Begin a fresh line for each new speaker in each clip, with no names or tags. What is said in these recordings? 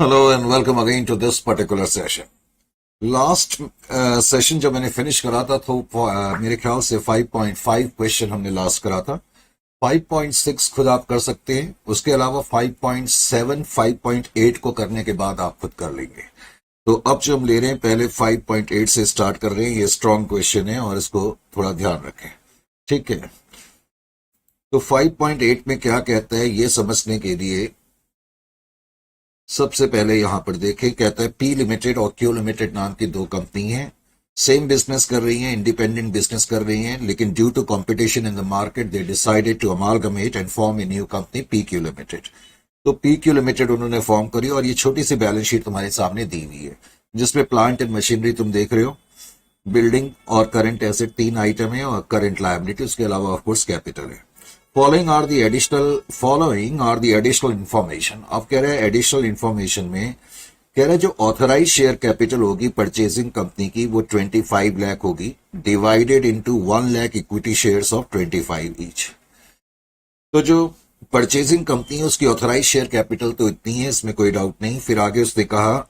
Hello and welcome again to this particular session. Last session जब मैंने finish करा था तो मेरे ख्याल से 5.5 क्वेश्चन हमने लास्ट करा था। 5.6 खुद आप कर सकते हैं, उसके अलावा 5.7 5.8 को करने के बाद आप खुद कर लेंगे। तो अब जो हम ले रहे हैं पहले 5.8 से स्टार्ट कर रहे हैं। ये स्ट्रॉन्ग क्वेश्चन है और इसको थोड़ा ध्यान रखें, ठीक है। तो 5.8 में क्या कहता है ये समझने के लिए सबसे पहले यहां पर देखें। कहता है पी लिमिटेड और क्यू लिमिटेड नाम की दो कंपनी हैं, सेम बिजनेस कर रही हैं, इंडिपेंडेंट बिजनेस कर रही हैं, लेकिन due to competition in the market they decided to amalgamate and form a new company P Q limited. तो पी क्यू लिमिटेड उन्होंने फॉर्म करी और ये छोटी सी बैलेंस शीट तुम्हारे सामने दी हुई है जिसमें प्लांट एंड मशीनरी तुम देख रहे हो, बिल्डिंग और करंट एसेट तीन आइटम है और करंट लायबिलिटी, उसके अलावा ऑफकोर्स कैपिटल है। Following are the additional information. अब कह रहे हैं एडिशनल इंफॉर्मेशन में कह रहे हैं जो ऑथराइज शेयर कैपिटल होगी परचेजिंग कंपनी की वो 25 लाख होगी, divided into 1 lakh equity shares of 25 each. तो जो परचेजिंग कंपनी है उसकी ऑथराइज शेयर कैपिटल तो इतनी है, इसमें कोई डाउट नहीं। फिर आगे उसने कहा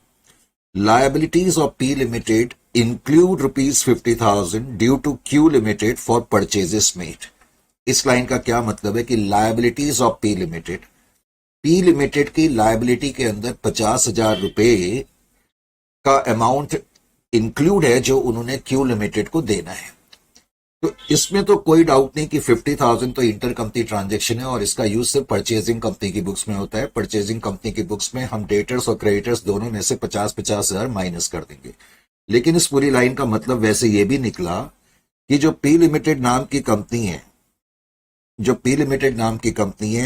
liabilities of P limited include ₹50,000 due to Q limited for purchases made. इस लाइन का क्या मतलब है कि लायबिलिटीज ऑफ पी लिमिटेड की लायबिलिटी के अंदर 50,000 रुपए का अमाउंट इंक्लूड है जो उन्होंने क्यू लिमिटेड को देना है। तो इसमें तो कोई डाउट नहीं कि 50,000 तो इंटर कंपनी ट्रांजेक्शन है और इसका यूज सिर्फ परचेजिंग कंपनी की बुक्स में होता है। परचेजिंग कंपनी की बुक्स में हम डेटर्स और क्रेडिटर्स दोनों में से 50,000 माइनस कर देंगे। लेकिन इस पूरी लाइन का मतलब वैसे ये भी निकला कि जो पी लिमिटेड नाम की कंपनी है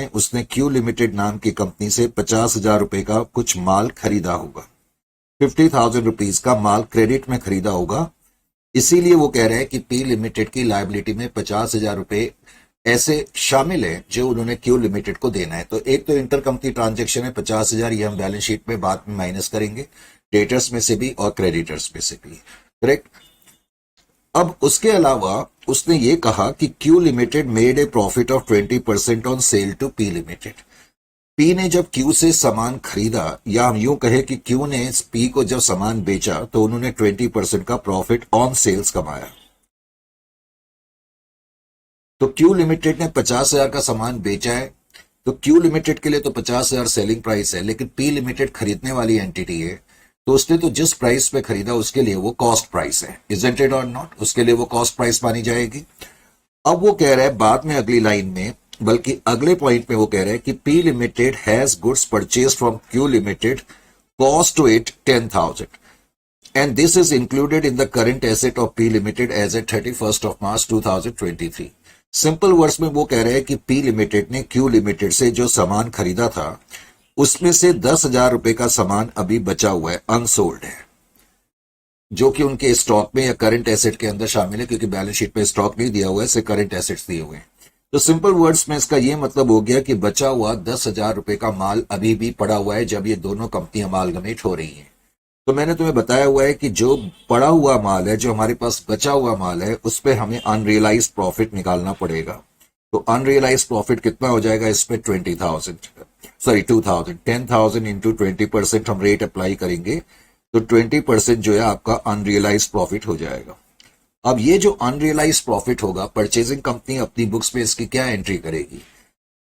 उसने क्यू लिमिटेड नाम की कंपनी से 50,000 रुपए का कुछ माल खरीदा होगा, 50,000 रुपीज का माल क्रेडिट में खरीदा होगा। इसीलिए वो कह रहे हैं कि पी लिमिटेड की लायबिलिटी में 50,000 रुपए ऐसे शामिल है जो उन्होंने क्यू लिमिटेड को देना है। तो एक तो इंटर कंपनी ट्रांजेक्शन है 50,000, ये हम बैलेंस शीट में बाद में माइनस करेंगे, डेटर्स में से भी और क्रेडिटर्स में से भी, करेक्ट। अब उसके अलावा उसने ये कहा कि Q limited made a profit of 20% on sale to P limited. P ने जब क्यू से सामान खरीदा, या हम यूं कहे कि क्यू ने पी को जब सामान बेचा तो उन्होंने 20% का प्रॉफिट ऑन सेल्स कमाया। तो क्यू लिमिटेड ने 50,000 का सामान बेचा है, तो क्यू लिमिटेड के लिए तो 50,000 सेलिंग प्राइस है, लेकिन पी लिमिटेड खरीदने वाली एंटिटी है तो उसने तो जिस प्राइस पे खरीदा उसके लिए वो कॉस्ट प्राइस है, इजंट इट और नॉट, उसके लिए वो कॉस्ट प्राइस मानी जाएगी। अब वो कह रहा है बाद में अगली लाइन में, बल्कि अगले पॉइंट में वो कह रहे हैं कि P limited has goods purchase from Q limited, cost to it 10,000 and this is included in the current asset of P limited as at 31 March 2023। Simple words में वो कह रहे हैं कि पी लिमिटेड ने क्यू लिमिटेड से जो सामान खरीदा था उसमें से 10,000 रुपए का सामान अभी बचा हुआ है, अनसोल्ड है, जो कि उनके स्टॉक में या करंट एसेट के अंदर शामिल है, क्योंकि बैलेंस शीट में स्टॉक नहीं दिया हुआ है, सिर्फ करंट एसेट्स दिए हुए हैं। तो सिंपल वर्ड्स में इसका यह मतलब हो गया कि बचा हुआ 10,000 रुपए का माल अभी भी पड़ा हुआ है जब ये दोनों कंपनी अमालगमेट हो रही है। तो मैंने तुम्हें बताया हुआ है कि जो पड़ा हुआ माल है, जो हमारे पास बचा हुआ माल है, उस पर हमें अनरियलाइज्ड प्रॉफिट निकालना पड़ेगा। तो अनरियलाइज्ड प्रॉफिट कितना हो जाएगा इसमें 20,000, सॉरी 2,000, 10,000 इंटू 20% हम रेट अप्लाई करेंगे तो 20% जो है आपका अनरियलाइज्ड प्रॉफिट हो जाएगा। अब ये जो अनरियलाइज्ड प्रॉफिट होगा, परचेजिंग कंपनी अपनी बुक्स में इसकी क्या एंट्री करेगी?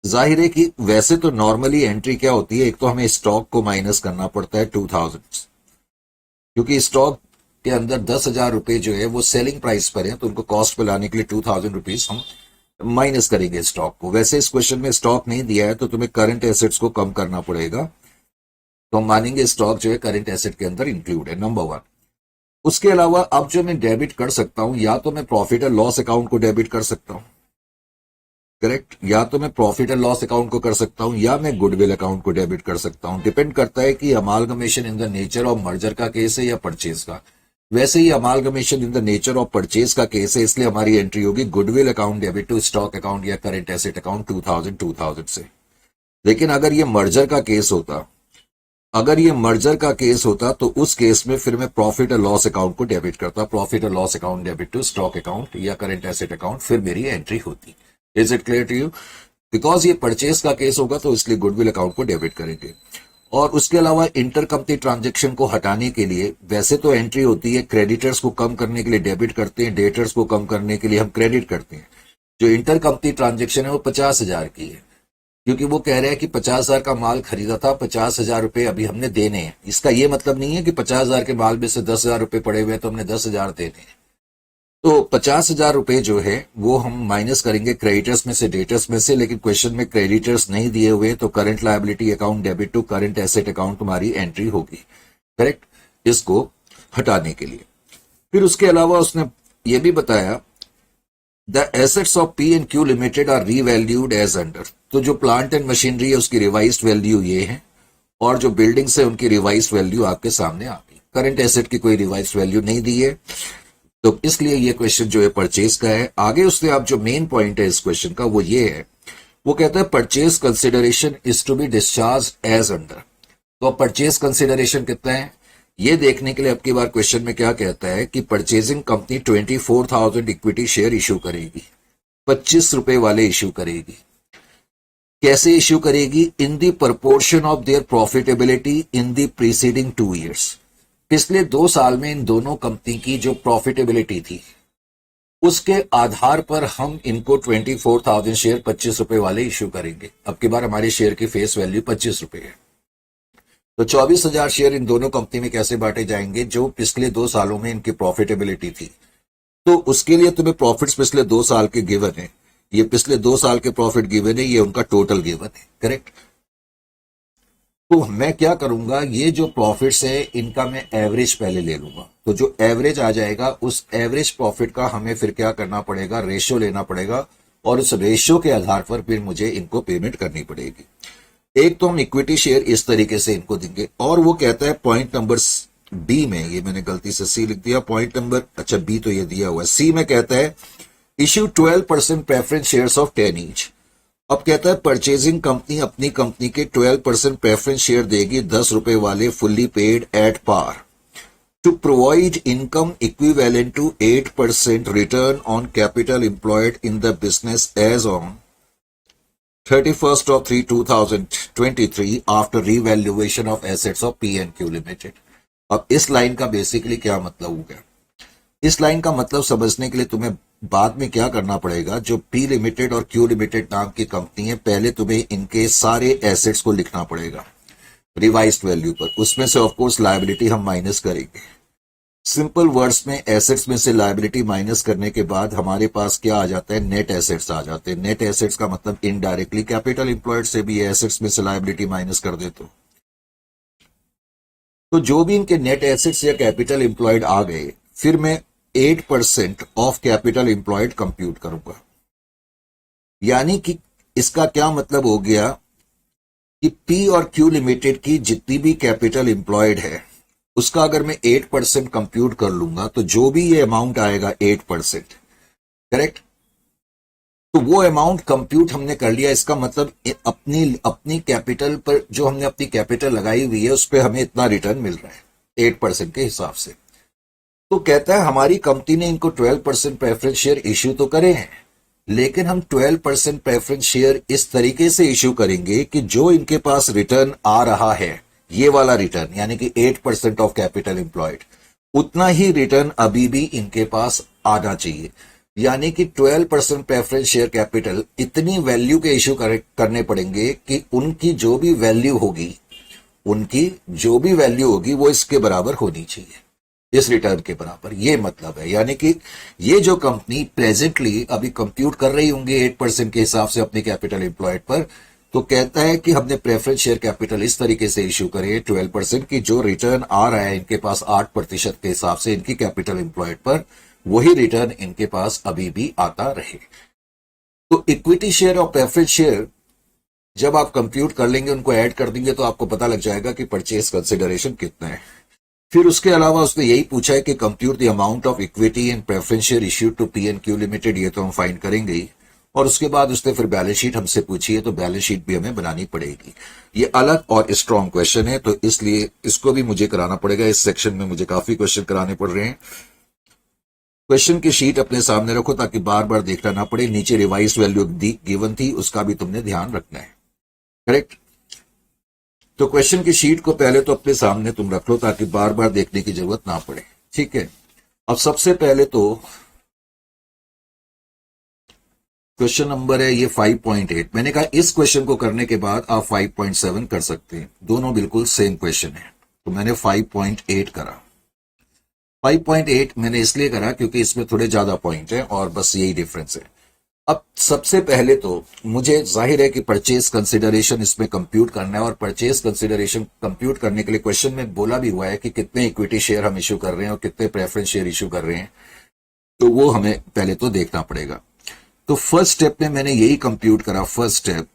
जाहिर है कि वैसे तो नॉर्मली एंट्री क्या होती है, एक तो हमें स्टॉक को माइनस करना पड़ता है 2,000, क्योंकि स्टॉक के अंदर 10,000 रुपए जो है वो सेलिंग प्राइस पर है, तो उनको कॉस्ट पे लाने के लिए 2,000 रुपीज हम माइनस करेंगे स्टॉक को। वैसे इस क्वेश्चन में स्टॉक नहीं दिया है तो तुम्हें करंट एसेट्स को कम करना पड़ेगा, तो हम मानेंगे स्टॉक जो है करंट एसेट के अंदर इंक्लूड है, नंबर 1। उसके अलावा अब जो मैं डेबिट कर सकता हूं, या तो मैं प्रॉफिट एंड लॉस अकाउंट को डेबिट कर सकता हूं, करेक्ट, या तो मैं प्रॉफिट एंड लॉस अकाउंट को कर सकता हूं या मैं गुडविल अकाउंट को डेबिट कर सकता हूं। डिपेंड करता है कि amalgamation in the nature of merger का केस है या परचेज का। वैसे ही amalgamation in the nature of purchase का केस है, इसलिए हमारी एंट्री होगी goodwill account debit to stock account या करंट एसेट अकाउंट 2,000 से। लेकिन अगर ये मर्जर का केस होता, तो उस केस में फिर मैं प्रॉफिट और लॉस अकाउंट को डेबिट करता, प्रॉफिट और loss account debit to stock account या करंट एसेट अकाउंट, फिर मेरी एंट्री होती। Is it clear to you? Because ये परचेज का केस होगा तो इसलिए गुडविल अकाउंट को डेबिट करेंगे। और उसके अलावा इंटर कंपनी ट्रांजेक्शन को हटाने के लिए वैसे तो एंट्री होती है, क्रेडिटर्स को कम करने के लिए डेबिट करते हैं, डेटर्स को कम करने के लिए हम क्रेडिट करते हैं। जो इंटर कंपनी ट्रांजेक्शन है वो 50,000 की है, क्योंकि वो कह रहे हैं कि 50,000 का माल खरीदा था, 50,000 रुपए अभी हमने देने हैं। इसका ये मतलब नहीं है कि 50,000 के माल में से 10,000 रुपए पड़े हुए तो हमने 10,000 देने हैं। तो 50,000 रुपए जो है वो हम माइनस करेंगे क्रेडिटर्स में से, डेटर्स में से, लेकिन क्वेश्चन में क्रेडिटर्स नहीं दिए हुए तो current liability account debit to current asset account तुम्हारी एंट्री होगी, करेक्ट, इसको हटाने के लिए। फिर उसके अलावा उसने ये भी बताया the assets of P and Q limited are revalued as under. तो जो प्लांट एंड मशीनरी है उसकी रिवाइज्ड वैल्यू ये है, और जो बिल्डिंग्स है उनकी रिवाइज्ड वैल्यू आपके सामने आ गई। करंट एसेट की कोई रिवाइज्ड वैल्यू नहीं दी है, तो इसलिए ये क्वेश्चन जो है परचेज का है। आगे उसने आप जो मेन पॉइंट है इस क्वेश्चन का वो ये है, वो कहता है purchase consideration is to be discharge as under. तो अब परचेज कंसिडरेशन कितना है ये देखने के लिए अब की बार क्वेश्चन में क्या कहता है कि purchasing company 24,000 equity share issue करेगी, 25 रुपए वाले इशू करेगी। कैसे इशू करेगी? In the proportion of their profitability in the preceding 2 years. पिछले 2 साल में इन दोनों कंपनी की जो प्रॉफिटेबिलिटी थी उसके आधार पर हम इनको 24,000 शेयर 25 रुपए वाले इशू करेंगे। अब की बार हमारे शेयर की फेस वैल्यू 25 रुपए है, तो 24,000 शेयर इन दोनों कंपनी में कैसे बांटे जाएंगे? जो पिछले 2 सालों में इनकी प्रॉफिटेबिलिटी थी, तो उसके लिए तुम्हें प्रॉफिट्स पिछले 2 साल के गिवन है, ये पिछले 2 साल के प्रॉफिट गिवन है, ये उनका टोटल गिवन है, करेक्ट। तो मैं क्या करूंगा, ये जो प्रॉफिट्स है इनका मैं एवरेज पहले ले लूंगा। तो जो एवरेज आ जाएगा उस एवरेज प्रॉफिट का हमें फिर क्या करना पड़ेगा, रेशियो लेना पड़ेगा, और उस रेशियो के आधार पर फिर मुझे इनको पेमेंट करनी पड़ेगी। एक तो हम इक्विटी शेयर इस तरीके से इनको देंगे, और वो कहता है पॉइंट नंबर बी में, ये मैंने गलती से सी लिख दिया, पॉइंट नंबर, अच्छा बी तो ये दिया हुआ है, सी में कहता है issue 12% preference shares of 10 each. अब कहता है परचेजिंग कंपनी अपनी कंपनी के 12% प्रेफरेंस शेयर देगी 10 रुपए वाले fully paid at par to provide income equivalent to 8% return on capital employed in the business as on 31st of 3, 2023 after revaluation of assets of P and Q limited. अब इस line का basically क्या मतलब हो गया? इस line का मतलब समझने के लिए तुम्हें बाद में क्या करना पड़ेगा, जो पी लिमिटेड और क्यू लिमिटेड नाम की कंपनी है, पहले तुम्हें इनके सारे एसेट्स को लिखना पड़ेगा रिवाइज्ड वैल्यू पर। उसमें से ऑफकोर्स लायबिलिटी हम माइनस करेंगे। सिंपल वर्ड्स में एसेट्स में से लायबिलिटी माइनस करने के बाद हमारे पास क्या आ जाता है, नेट एसेट्स आ जाते हैं। नेट एसेट्स का मतलब इनडायरेक्टली कैपिटल एम्प्लॉयड से भी एसेट्स में से लायबिलिटी माइनस कर दे तो जो भी इनके नेट एसेट्स या कैपिटल एम्प्लॉयड आ गए, फिर मैं 8% ऑफ कैपिटल एम्प्लॉयड कंप्यूट करूंगा। यानी कि इसका क्या मतलब हो गया कि पी और क्यू लिमिटेड की जितनी भी कैपिटल एम्प्लॉयड है उसका अगर मैं 8% कंप्यूट कर लूंगा तो जो भी ये अमाउंट आएगा 8%, करेक्ट, तो वो अमाउंट कंप्यूट हमने कर लिया। इसका मतलब अपनी कैपिटल पर जो हमने अपनी कैपिटल लगाई हुई है उस पर हमें इतना रिटर्न मिल रहा है 8% के हिसाब से। तो कहता है हमारी कंपनी ने इनको 12% प्रेफरेंस शेयर इश्यू तो करे हैं, लेकिन हम 12% प्रेफरेंस शेयर इस तरीके से इश्यू करेंगे कि जो इनके पास रिटर्न आ रहा है, ये वाला रिटर्न यानी कि 8% ऑफ कैपिटल एम्प्लॉयड, उतना ही रिटर्न अभी भी इनके पास आना चाहिए। यानी कि 12% प्रेफरेंस शेयर कैपिटल इतनी वैल्यू के इश्यू करने पड़ेंगे कि उनकी जो भी वैल्यू होगी वो इसके बराबर होनी चाहिए, इस रिटर्न के बराबर। ये मतलब है, यानी कि ये जो कंपनी प्रेजेंटली अभी कंप्यूट कर रही होंगी 8% के हिसाब से अपने कैपिटल एम्प्लॉयड पर, तो कहता है कि हमने प्रेफरेंस शेयर कैपिटल इस तरीके से इश्यू करे 12% की जो रिटर्न आ रहा है इनके पास 8% के हिसाब से इनकी कैपिटल एम्प्लॉयड पर, वही रिटर्न इनके पास अभी भी आता रहे। तो इक्विटी शेयर और प्रेफरेंस शेयर जब आप कंप्यूट कर लेंगे, उनको ऐड कर देंगे, तो आपको पता लग जाएगा कि परचेज कंसिडरेशन कितना है। फिर उसके अलावा उसने यही पूछा है कि compute the amount of equity and preference share issued to P and Q limited. ये तो हम फाइंड करेंगे ही, और उसके बाद उसने फिर बैलेंस शीट हमसे पूछी है, तो बैलेंस शीट भी हमें बनानी पड़ेगी। ये अलग और स्ट्रॉन्ग क्वेश्चन है, तो इसलिए इसको भी मुझे कराना पड़ेगा। इस सेक्शन में मुझे काफी क्वेश्चन कराने पड़ रहे हैं। क्वेश्चन की शीट अपने सामने रखो ताकि बार बार देखना ना पड़े। नीचे रिवाइज वैल्यू गिवन थी, उसका भी तुमने ध्यान रखना है, करेक्ट। तो क्वेश्चन की शीट को पहले तो अपने सामने तुम रख लो ताकि बार बार देखने की जरूरत ना पड़े, ठीक है। अब सबसे पहले तो क्वेश्चन नंबर है ये 5.8। मैंने कहा इस क्वेश्चन को करने के बाद आप 5.7 कर सकते हैं, दोनों बिल्कुल सेम क्वेश्चन है। तो मैंने 5.8 करा। 5.8 मैंने इसलिए करा क्योंकि इसमें थोड़े ज्यादा पॉइंट है और बस यही डिफरेंस है। अब सबसे पहले तो मुझे जाहिर है कि परचेज कंसिडरेशन इसमें कंप्यूट करना है, और परचेज कंसिडरेशन कंप्यूट करने के लिए क्वेश्चन में बोला भी हुआ है कि कितने इक्विटी शेयर हम इश्यू कर रहे हैं और कितने प्रेफरेंस शेयर इश्यू कर रहे हैं, तो वो हमें पहले तो देखना पड़ेगा। तो फर्स्ट स्टेप में मैंने यही कंप्यूट करा। First step,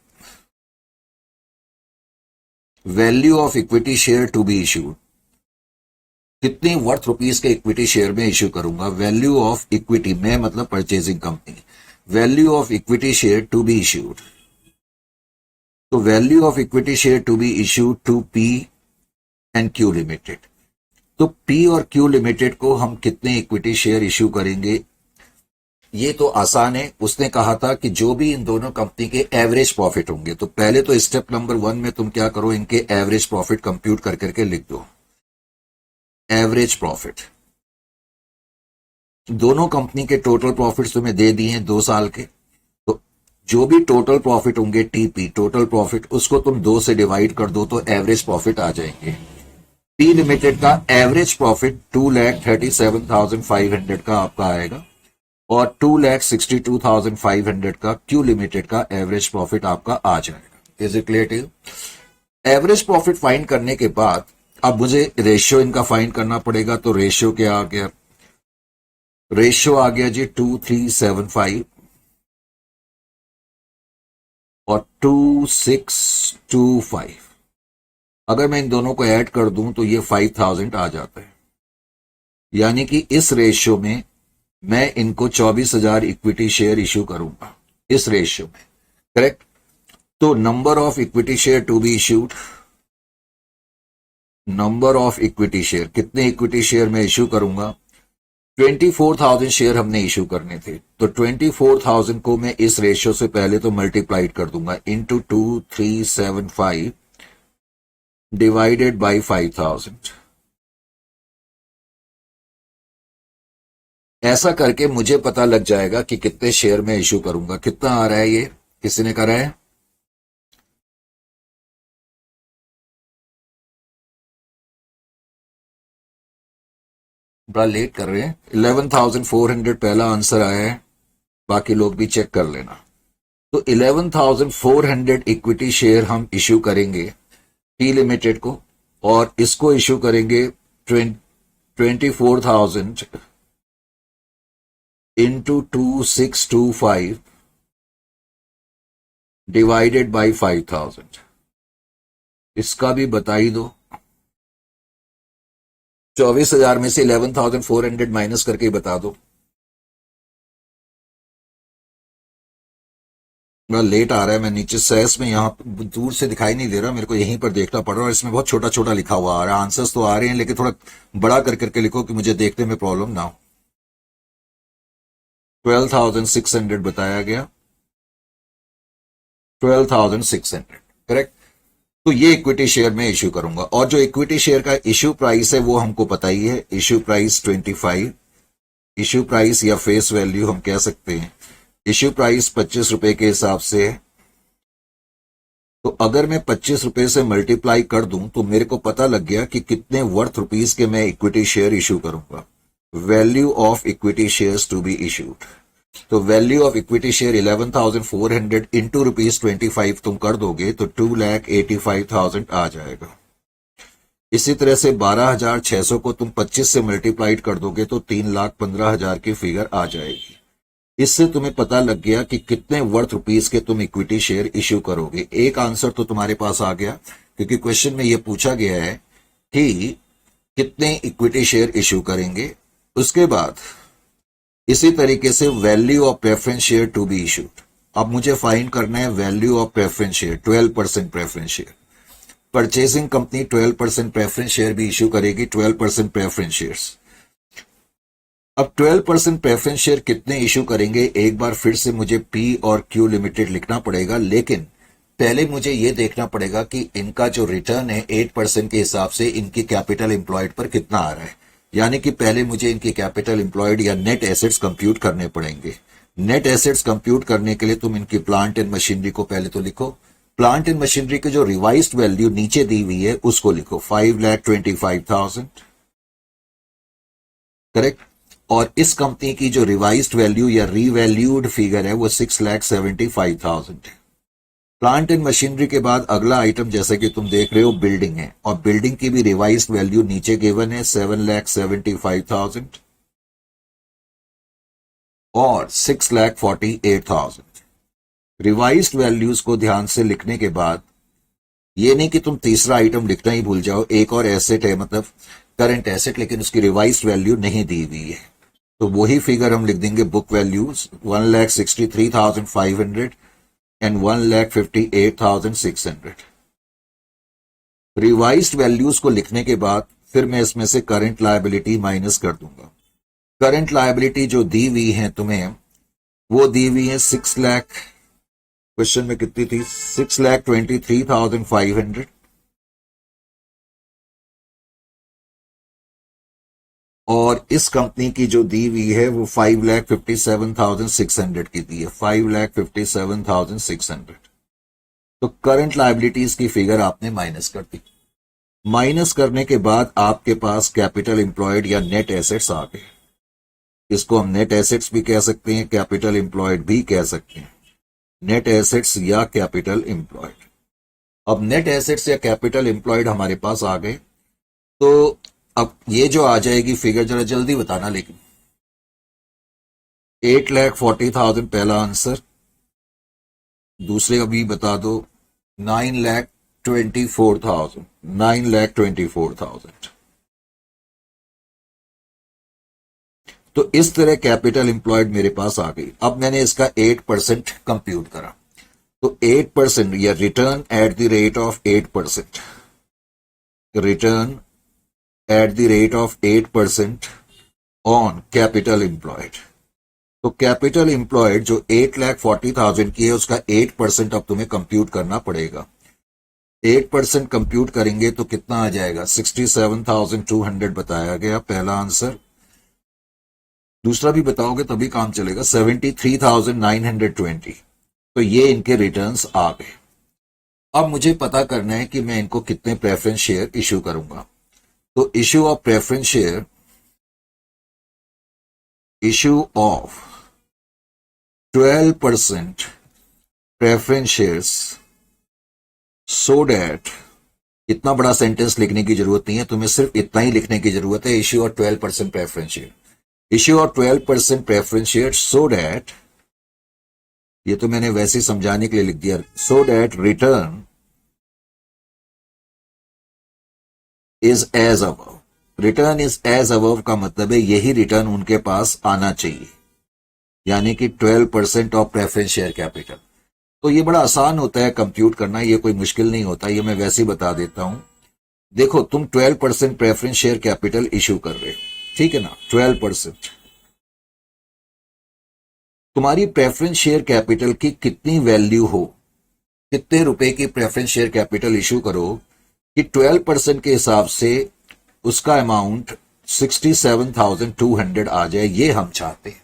value of equity share to be issued, कितनी वर्थ रुपीस के इक्विटी शेयर में इश्यू करूंगा। वैल्यू ऑफ इक्विटी, मैं मतलब purchasing company, value of equity share to be issued. तो value of equity share to be issued to P and Q limited. तो P और Q limited को हम कितने इक्विटी शेयर इश्यू करेंगे, ये तो आसान है। उसने कहा था कि जो भी इन दोनों कंपनी के एवरेज प्रॉफिट होंगे, तो पहले तो स्टेप नंबर 1 में तुम क्या करो, इनके एवरेज प्रॉफिट कंप्यूट कर करके लिख दो। एवरेज प्रॉफिट, दोनों कंपनी के टोटल प्रॉफिट्स तुम्हें दे दिए हैं 2 साल के, तो जो भी टोटल प्रॉफिट होंगे टीपी टोटल प्रॉफिट, उसको तुम 2 से डिवाइड कर दो तो एवरेज प्रॉफिट आ जाएंगे। पी लिमिटेड का एवरेज प्रॉफिट 2,37,500 का आपका आएगा, और 2,62,500 का क्यू लिमिटेड का एवरेज प्रॉफिट आपका आ जाएगा। Is it clear to you? Average profit find करने के बाद अब मुझे रेशियो इनका फाइंड करना पड़ेगा। तो रेशियो क्या आ गया? रेशियो आ गया जी 2375 और 2625। अगर मैं इन दोनों को ऐड कर दूं तो ये 5000 आ जाता है। यानी कि इस रेशियो में मैं इनको 24,000 इक्विटी शेयर इश्यू करूंगा, इस रेशियो में, करेक्ट। तो number of equity share to be issued, number of equity share, कितने इक्विटी शेयर में इश्यू करूंगा? 24,000 शेयर हमने इश्यू करने थे, तो 24,000 को मैं इस रेशियो से पहले तो मल्टीप्लाइड कर दूंगा इंटू 2375 डिवाइडेड बाई 5000। ऐसा करके मुझे पता लग जाएगा कि कितने शेयर में इश्यू करूंगा। कितना आ रहा है ये? किसी ने करा है? बड़ा लेट कर रहे हैं। 11,400 पहला आंसर आया है, बाकी लोग भी चेक कर लेना। तो 11,400 इक्विटी शेयर हम इश्यू करेंगे टी लिमिटेड को, और इसको इश्यू करेंगे 24,000 इंटू 2625 डिवाइडेड बाई 5000। इसका भी बता ही दो। 24,000 में से 11,400 माइनस करके ही बता दो। बड़ा लेट आ रहा है, मैं नीचे सेस में यहाँ दूर से दिखाई नहीं दे रहा, मेरे को यहीं पर देखना पड़ रहा है, और इसमें बहुत छोटा छोटा लिखा हुआ आ रहा है। आंसर्स तो आ रहे हैं लेकिन थोड़ा बड़ा कर करके लिखो कि मुझे देखने में प्रॉब्लम ना हो। 12,600 बताया गया, 12,600, करेक्ट। तो ये इक्विटी शेयर में इश्यू करूंगा, और जो इक्विटी शेयर का इश्यू प्राइस है वो हमको पता ही है, इश्यू प्राइस 25, इश्यू प्राइस या फेस वैल्यू हम कह सकते हैं। इश्यू प्राइस 25 रुपए के हिसाब से है, तो अगर मैं 25 रुपए से मल्टीप्लाई कर दूं तो मेरे को पता लग गया कि कितने वर्थ रुपीस के मैं इक्विटी शेयर इश्यू करूंगा। Value of equity shares to be issued, तो value of equity share 11,400 into ₹25 तुम कर दोगे तो 2,85,000 आ जाएगा। इसी तरह से 12,600 को तुम 25 से मल्टीप्लाइड कर दोगे तो 3,15,000 की फिगर आ जाएगी। इससे तुम्हें पता लग गया कि कितने वर्थ रुपीस के तुम इक्विटी शेयर इश्यू करोगे। एक आंसर तो तुम्हारे पास आ गया, क्योंकि क्वेश्चन में यह पूछा गया है कि कितने इक्विटी शेयर इश्यू करेंगे। उसके बाद इसी तरीके से value of preference share to be issued. अब मुझे फाइंड करना है value of preference share, 12% preference share. Purchasing company 12% preference share भी इश्यू करेगी, 12% प्रेफरेंस शेयर्स। अब 12% प्रेफरेंस शेयर कितने इश्यू करेंगे, एक बार फिर से मुझे पी और क्यू लिमिटेड लिखना पड़ेगा, लेकिन पहले मुझे ये देखना पड़ेगा कि इनका जो रिटर्न है 8% के हिसाब से इनकी कैपिटल एम्प्लॉयड पर कितना आ रहा है। यानी कि पहले मुझे इनकी कैपिटल एम्प्लॉयड या नेट एसेट्स कंप्यूट करने पड़ेंगे। नेट एसेट्स कंप्यूट करने के लिए तुम इनकी प्लांट एंड मशीनरी को पहले तो लिखो। प्लांट एंड मशीनरी की जो रिवाइज्ड वैल्यू नीचे दी हुई है उसको लिखो 5,25,000, करेक्ट। और इस कंपनी की जो रिवाइज्ड वैल्यू या रीवैल्यूड फिगर है वो 6,75,000 है। प्लांट एंड मशीनरी के बाद अगला आइटम जैसे कि तुम देख रहे हो बिल्डिंग है, और बिल्डिंग की भी रिवाइज्ड वैल्यू नीचे गिवन है 7,75,000 और 6,48,000। रिवाइज्ड वैल्यूज को ध्यान से लिखने के बाद ये नहीं कि तुम तीसरा आइटम लिखना ही भूल जाओ, एक और एसेट है मतलब करंट एसेट, लेकिन उसकी रिवाइज्ड वैल्यू नहीं दी हुई है, तो वही फिगर हम लिख देंगे book values 1,63,500 and 1,58,600। Revised values को लिखने के बाद फिर मैं इसमें से करंट लायबिलिटी माइनस कर दूंगा। करंट लायबिलिटी जो दी हुई है तुम्हें वो दी हुई है 6 लाख, क्वेश्चन में कितनी थी 6,23,500 और इस कंपनी की जो दी हुई है वो 5,57,600 की दी है, 5,57,600। तो करंट लायबिलिटीज की फिगर आपने माइनस कर दी। माइनस करने के बाद आपके पास कैपिटल एम्प्लॉयड या नेट एसेट्स आ गए। इसको हम नेट एसेट्स भी कह सकते हैं, कैपिटल एम्प्लॉयड भी कह सकते हैं, नेट एसेट्स या कैपिटल एम्प्लॉयड। अब नेट एसेट्स या कैपिटल एम्प्लॉयड हमारे पास आ गए, तो अब ये जो आ जाएगी फिगर जरा जल्दी बताना, लेकिन 8,40,000 पहला आंसर, दूसरे अभी बता दो 9,24,000, 9,24,000। तो इस तरह कैपिटल एम्प्लॉयड मेरे पास आ गई। अब मैंने इसका 8% कंप्यूट करा, तो 8% या return at the rate of 8%, return at the rate of 8% on capital employed. तो कैपिटल एम्प्लॉयड जो 8,40,000 की है उसका 8% अब तुम्हें कंप्यूट करना पड़ेगा। 8% कंप्यूट करेंगे तो कितना आ जाएगा 67,200 बताया गया, पहला आंसर। दूसरा भी बताओगे तभी काम चलेगा, 73,920। तो ये इनके रिटर्न्स आ गए। अब मुझे पता करना है कि मैं इनको कितने प्रेफरेंस शेयर इश्यू करूंगा। तो issue of preference share, issue of 12% preference shares so that, इतना बड़ा सेंटेंस लिखने की जरूरत नहीं है, तुम्हें सिर्फ इतना ही लिखने की जरूरत है, issue of 12% preference share, issue of 12% preference share so that, ये तो मैंने वैसे ही समझाने के लिए लिख दिया, so that return is as above. Return is as above का मतलब है यही रिटर्न उनके पास आना चाहिए, यानी कि 12% ऑफ प्रेफरेंस शेयर कैपिटल। तो ये बड़ा आसान होता है कंप्यूट करना, ये कोई मुश्किल नहीं होता, ये मैं वैसे ही बता देता हूं। देखो तुम 12% प्रेफरेंस शेयर कैपिटल इश्यू कर रहे हो, ठीक है ना, 12%। तुम्हारी प्रेफरेंस शेयर कैपिटल की कितनी वैल्यू हो, कितने रुपए की प्रेफरेंस शेयर कैपिटल इश्यू करो कि 12% के हिसाब से उसका अमाउंट 67,200 आ जाए, ये हम चाहते हैं।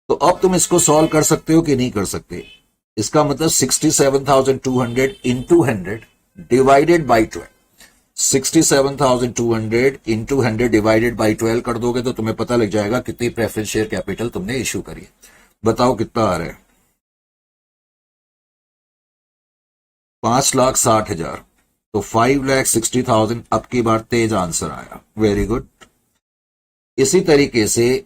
तो अब तुम इसको सॉल्व कर सकते हो कि नहीं कर सकते। इसका मतलब 67,200 into 100 divided by 12, 67,200 into 100 divided by 12 कर दोगे तो तुम्हें पता लग जाएगा कितनी प्रेफरेंस शेयर कैपिटल तुमने इश्यू करी है। बताओ कितना आ रहा है, 5,60,000। तो 5,60,000 अब की बार तेज आंसर आया, वेरी गुड। इसी तरीके से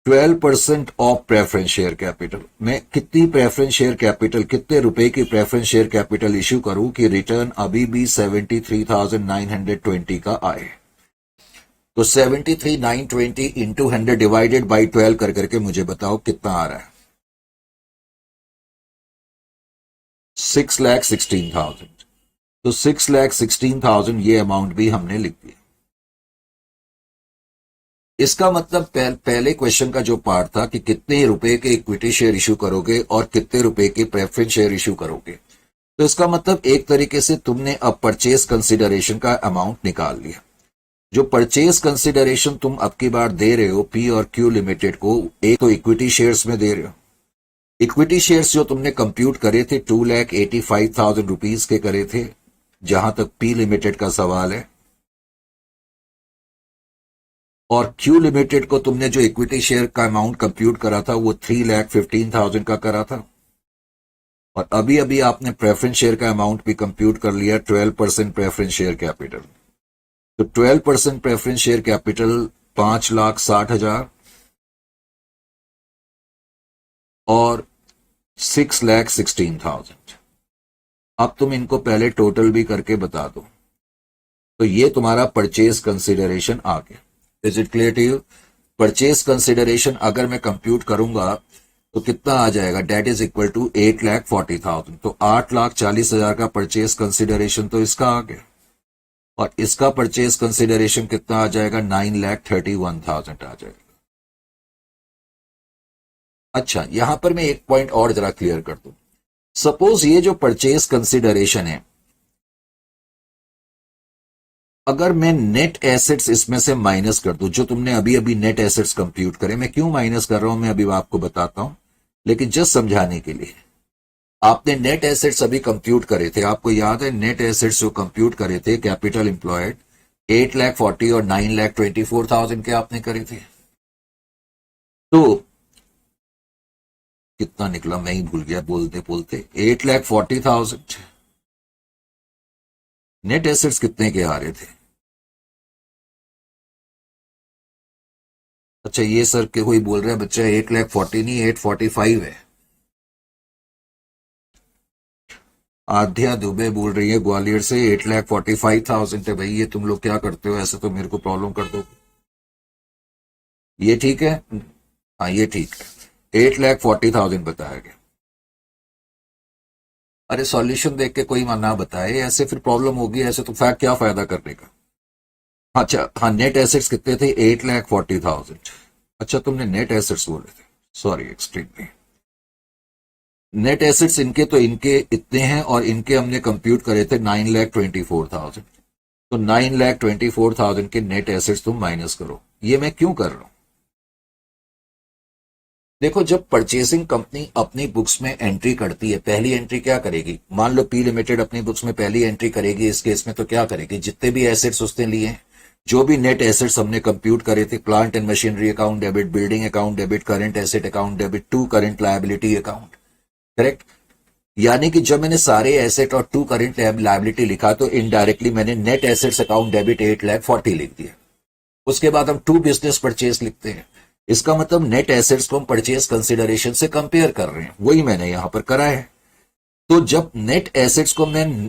12% ऑफ प्रेफरेंस शेयर कैपिटल, मैं कितनी प्रेफरेंस शेयर कैपिटल, कितने रुपए की प्रेफरेंस शेयर कैपिटल इश्यू करूं कि रिटर्न अभी भी 73,920 का आए। तो 73,920 इंटू 100 डिवाइडेड बाई 12 कर करके मुझे बताओ कितना आ रहा है, 6,16,000। तो 6,16,000 ये अमाउंट भी हमने लिख दिया। इसका मतलब पहले क्वेश्चन का जो पार्ट था कि कितने रुपए के इक्विटी शेयर इश्यू करोगे और कितने रुपए के प्रेफरेंस शेयर इश्यू करोगे, तो इसका मतलब एक तरीके से तुमने अब परचेज कंसिडरेशन का अमाउंट निकाल लिया। जो परचेज कंसिडरेशन तुम अब की बार दे रहे हो पी और क्यू लिमिटेड को, एक तो इक्विटी शेयर्स में दे रहे हो। इक्विटी शेयर्स जो तुमने कंप्यूट करे थे 2,85,000 रुपीज के करे थे, जहां तक पी लिमिटेड का सवाल है। और क्यू लिमिटेड को तुमने जो इक्विटी शेयर का अमाउंट कंप्यूट करा था वो 3,15,000 का करा था। और अभी अभी आपने प्रेफरेंस शेयर का अमाउंट भी कंप्यूट कर लिया, 12% प्रेफरेंस शेयर कैपिटल। तो 12% प्रेफरेंस शेयर कैपिटल 5,60,000 और 6,16,000। अब तुम इनको पहले टोटल भी करके बता दो। तो ये तुम्हारा परचेज कंसिडरेशन आ गया। Is it clear to you? Purchase consideration अगर मैं कंप्यूट करूंगा तो कितना आ जाएगा? That is equal to 8,40,000। तो 8,40,000 का परचेज कंसिडरेशन तो इसका आ गया। और इसका परचेज कंसिडरेशन कितना आ जाएगा? 9,31,000 आ जाएगा। अच्छा, यहां पर मैं एक पॉइंट और जरा क्लियर कर दूं। सपोज ये जो परचेज कंसिडरेशन है, अगर मैं नेट एसेट्स इसमें से माइनस कर दूं, जो तुमने अभी अभी नेट एसेट्स कंप्यूट करे, मैं क्यों माइनस कर रहा हूं मैं अभी आपको बताता हूं, लेकिन जस्ट समझाने के लिए। आपने नेट एसेट्स अभी कंप्यूट करे थे, आपको याद है नेट एसेट्स जो कंप्यूट करे थे कैपिटल एम्प्लॉयड 8,40,000 और 9,24,000 के आपने करे थे। तो कितना निकला मैं ही भूल गया बोलते बोलते। 8,40,000 नेट एसेट्स कितने के आ रहे थे? अच्छा, ये सर के कोई बोल रहा है बच्चा 8,40,000 नहीं 8,45,000 है। आध्या दुबे बोल रही है ग्वालियर से 8,45,000 है। भाई ये तुम लोग क्या करते हो, ऐसे तो मेरे को प्रॉब्लम कर दो। ये ठीक है? हाँ ये ठीक है, 8,40,000 बताया गया। अरे सॉल्यूशन देख के कोई ना बताए, ऐसे फिर प्रॉब्लम होगी, ऐसे तो फैक्ट क्या फायदा करने का। अच्छा हाँ, नेट एसेट्स कितने थे? 8,40,000। अच्छा तुमने नेट एसेट्स बोले थे, सॉरी एक्सट्रीमली। नेट एसेट्स इनके तो इनके इतने हैं और इनके हमने कंप्यूट करे थे 9,24,000। तो 9,24,000 के नेट एसेट्स तुम माइनस करो। ये मैं क्यों कर रहा हूं? देखो, जब परचेसिंग कंपनी अपनी बुक्स में एंट्री करती है, पहली एंट्री क्या करेगी? मान लो पी लिमिटेड अपनी बुक्स में पहली एंट्री करेगी, इस केस में तो क्या करेगी? जितने भी एसेट्स उसने लिए हैं, जो भी नेट एसेट्स हमने कंप्यूट करे थे, plant and machinery account debit, building account debit, current asset account debit, to current liability account, correct? यानी कि जब मैंने सारे एसेट और टू करंट लायबिलिटी लिखा तो इनडायरेक्टली मैंने नेट एसेट्स अकाउंट डेबिट 8,40,000 लिख दिया। उसके बाद हम टू बिजनेस परचेज लिखते हैं। इसका मतलब नेट एसेट्स को हम परचेज कंसिडरेशन से कंपेयर कर रहे हैं, वही मैंने यहां पर करा है। तो जब नेट एसेट्स को मैं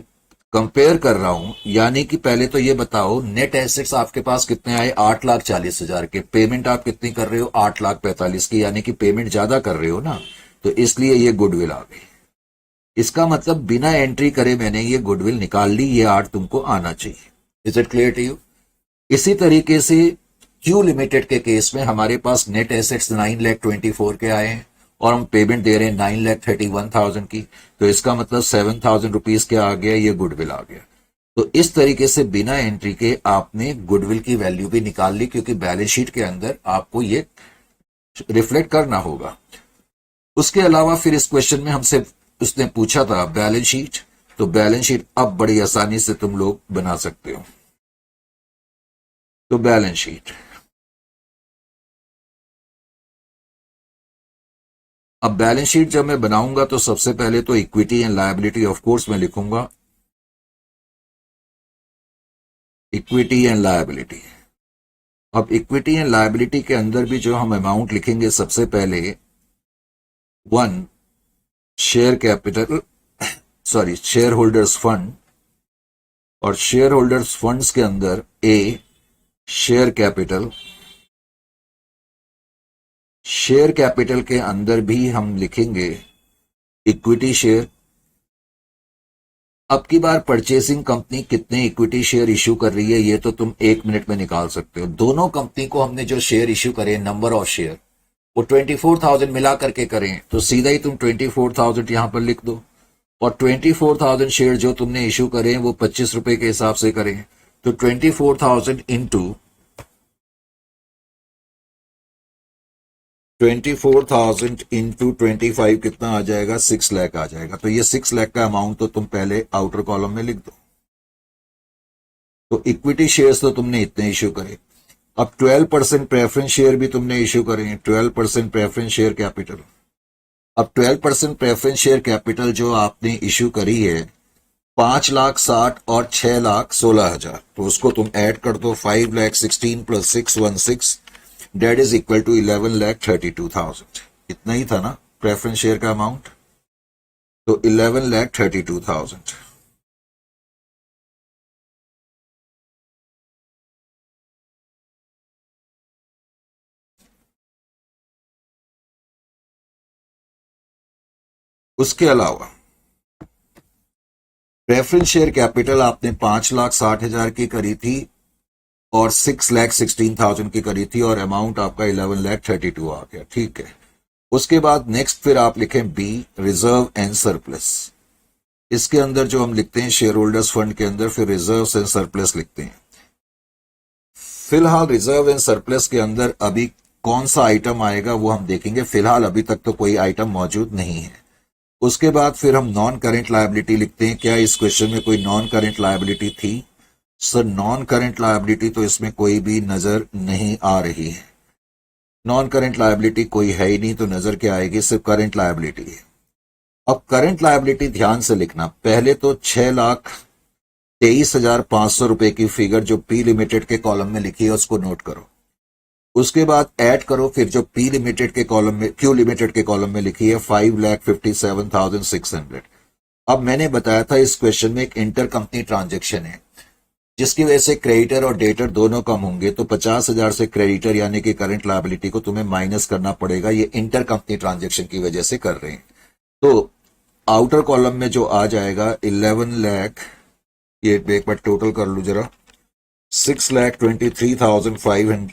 कंपेयर कर रहा हूं, यानी कि पहले तो ये बताओ नेट एसेट्स आपके पास कितने आए? 8,40,000 के। पेमेंट आप कितनी कर रहे हो? 8,45,000 की, यानी कि पेमेंट ज्यादा कर रहे हो ना, तो इसलिए ये गुडविल आ गई। इसका मतलब बिना एंट्री करे मैंने ये गुडविल निकाल ली, ये 8 तुमको आना चाहिए। Is it clear to you? इसी तरीके से क्यू लिमिटेड के केस में हमारे पास नेट एसेट्स 9,24,000 के आए हैं और हम पेमेंट दे रहे हैं 9,31,000 की। तो इसका मतलब 7,000 रुपीज क्या आ गया? ये गुडविल आ गया। तो इस तरीके से बिना एंट्री के आपने गुडविल की वैल्यू भी निकाल ली, क्योंकि बैलेंस शीट के अंदर आपको ये रिफ्लेक्ट करना होगा। उसके अलावा फिर इस क्वेश्चन में हमसे उसने पूछा था बैलेंस शीट, तो बैलेंस शीट अब बड़ी आसानी से तुम लोग बना सकते हो। तो बैलेंस शीट, अब बैलेंस शीट जब मैं बनाऊंगा तो सबसे पहले तो equity and liability of course मैं लिखूंगा, इक्विटी एंड लायबिलिटी। अब इक्विटी एंड लायबिलिटी के अंदर भी जो हम अमाउंट लिखेंगे, सबसे पहले 1 share capital, sorry share holders fund, और शेयर होल्डर्स फंड्स के अंदर ए शेयर कैपिटल, शेयर कैपिटल के अंदर भी हम लिखेंगे इक्विटी शेयर। अब की बार परचेसिंग कंपनी कितने इक्विटी शेयर इश्यू कर रही है, ये तो तुम 1 मिनट में निकाल सकते हो। दोनों कंपनी को हमने जो शेयर इश्यू करे, नंबर ऑफ शेयर, वो 24,000 मिला करके करें, तो सीधा ही तुम 24,000 यहां पर लिख दो। और 24,000 शेयर जो तुमने इशू करे हैं वो 25 रुपए के हिसाब से करें, तो 24,000 इंटू 25 कितना आ जाएगा, 6 लाख आ जाएगा। तो ये 6 लाख का अमाउंट तो तुम पहले आउटर कॉलम में लिख दो। तो इक्विटी शेयर्स तो तुमने इतने इशू करे। अब 12% प्रेफरेंस शेयर भी तुमने इशू करे, 12% प्रेफरेंस शेयर कैपिटल। अब 12% प्रेफरेंस शेयर कैपिटल जो आपने इशू करी है 5,60,000 और 6,16,000, तो उसको तुम ऐड कर दो। 5,16,000 plus 616 that is equal to 11,32,000। इतना ही था ना प्रेफरेंस शेयर का अमाउंट, तो 11,32,000। उसके अलावा प्रेफरेंस शेयर कैपिटल आपने 5,60,000 की करी थी और 6,16,000 की करी थी और अमाउंट आपका 11,32 आ गया, ठीक है। उसके बाद नेक्स्ट फिर आप लिखें बी, रिजर्व एंड सरप्लस। इसके अंदर जो हम लिखते हैं शेयर होल्डर्स फंड के अंदर फिर रिजर्व एंड सरप्लस लिखते हैं। फिलहाल रिजर्व एंड सरप्लस के अंदर अभी कौन सा आइटम आएगा वो हम देखेंगे, फिलहाल अभी तक तो कोई आइटम मौजूद नहीं है। उसके बाद फिर हम नॉन करेंट लायबिलिटी लिखते हैं। क्या इस क्वेश्चन में कोई नॉन करेंट लायबिलिटी थी? सर नॉन करेंट लायबिलिटी तो इसमें कोई भी नजर नहीं आ रही है। नॉन करेंट लायबिलिटी कोई है ही नहीं, तो नजर क्या आएगी, सिर्फ करेंट लायबिलिटी है। अब करंट लायबिलिटी ध्यान से लिखना, पहले तो 6,23,500 रुपए की फिगर जो पी लिमिटेड के कॉलम में लिखी है उसको नोट करो। उसके बाद ऐड करो फिर जो पी लिमिटेड के कॉलम में, क्यू लिमिटेड के कॉलम में लिखी है 5,57,600। अब मैंने बताया था इस क्वेश्चन में एक इंटर कंपनी ट्रांजेक्शन है जिसकी वजह से क्रेडिटर और डेटर दोनों कम होंगे, तो 50,000 से क्रेडिटर यानी कि करंट लायबिलिटी को तुम्हें माइनस करना पड़ेगा। ये इंटर कंपनी ट्रांजेक्शन की वजह से कर रहे हैं। तो आउटर कॉलम में जो आ जाएगा 11 लाख, ये एक बार टोटल कर लू जरा, 6,23,500,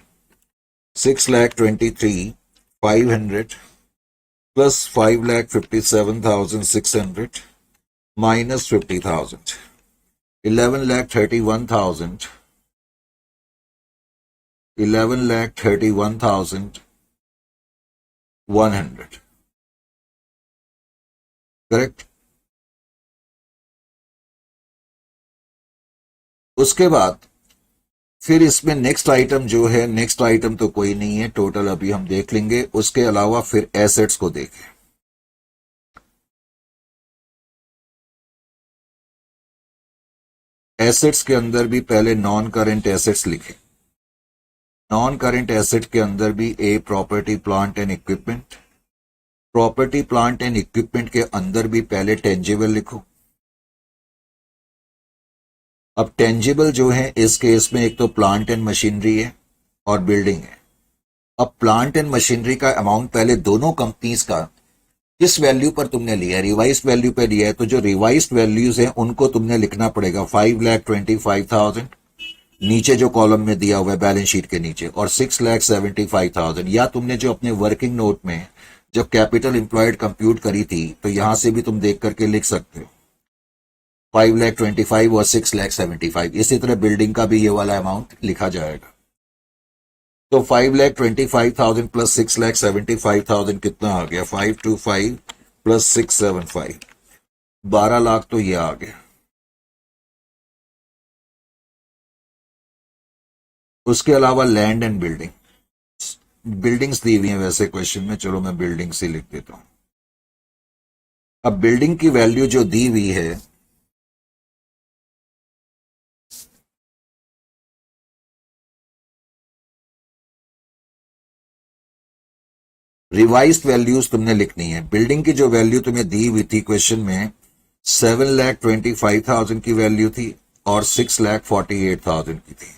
6,23,500 प्लस 5,57,600 माइनस 50,000, 11,31,000, 11,31,100, करेक्ट। उसके बाद फिर इसमें नेक्स्ट आइटम जो है, नेक्स्ट आइटम तो कोई नहीं है, टोटल अभी हम देख लेंगे। उसके अलावा फिर एसेट्स को देखें। एसेट्स के अंदर भी पहले नॉन करेंट एसेट्स लिखें। नॉन करेंट एसेट के अंदर भी A, property plant and equipment. Property plant and equipment के अंदर भी पहले टेंजिबल लिखो। अब टेंजिबल जो है इस केस में एक तो प्लांट एंड मशीनरी है और बिल्डिंग है। अब प्लांट एंड मशीनरी का अमाउंट पहले दोनों कंपनीज का किस वैल्यू पर तुमने लिया है, रिवाइज वैल्यू पे लिया है, तो जो रिवाइज वैल्यूज हैं उनको तुमने लिखना पड़ेगा। 5,25,000 नीचे जो कॉलम में दिया हुआ है बैलेंस शीट के नीचे, और 6,75,000, या तुमने जो अपने वर्किंग नोट में जब कैपिटल एम्प्लॉयड कंप्यूट करी थी तो यहां से भी तुम देख करके लिख सकते हो 5,25,000 और 6,75,000। इसी तरह बिल्डिंग का भी ये वाला अमाउंट लिखा जाएगा। तो 5,25,000 प्लस 6,75,000 कितना आ गया, 525 प्लस 675, 12 लाख तो ये आ गया। उसके अलावा लैंड एंड बिल्डिंग, बिल्डिंग्स दी हुई हैं वैसे क्वेश्चन में, चलो मैं बिल्डिंग्स ही लिख देता हूं। अब बिल्डिंग की वैल्यू जो दी हुई है रिवाइज्ड वैल्यूज तुमने लिखनी है। बिल्डिंग की जो वैल्यू तुम्हें दी हुई थी क्वेश्चन में 7,25,000 की वैल्यू थी और 6,48,000 की थी,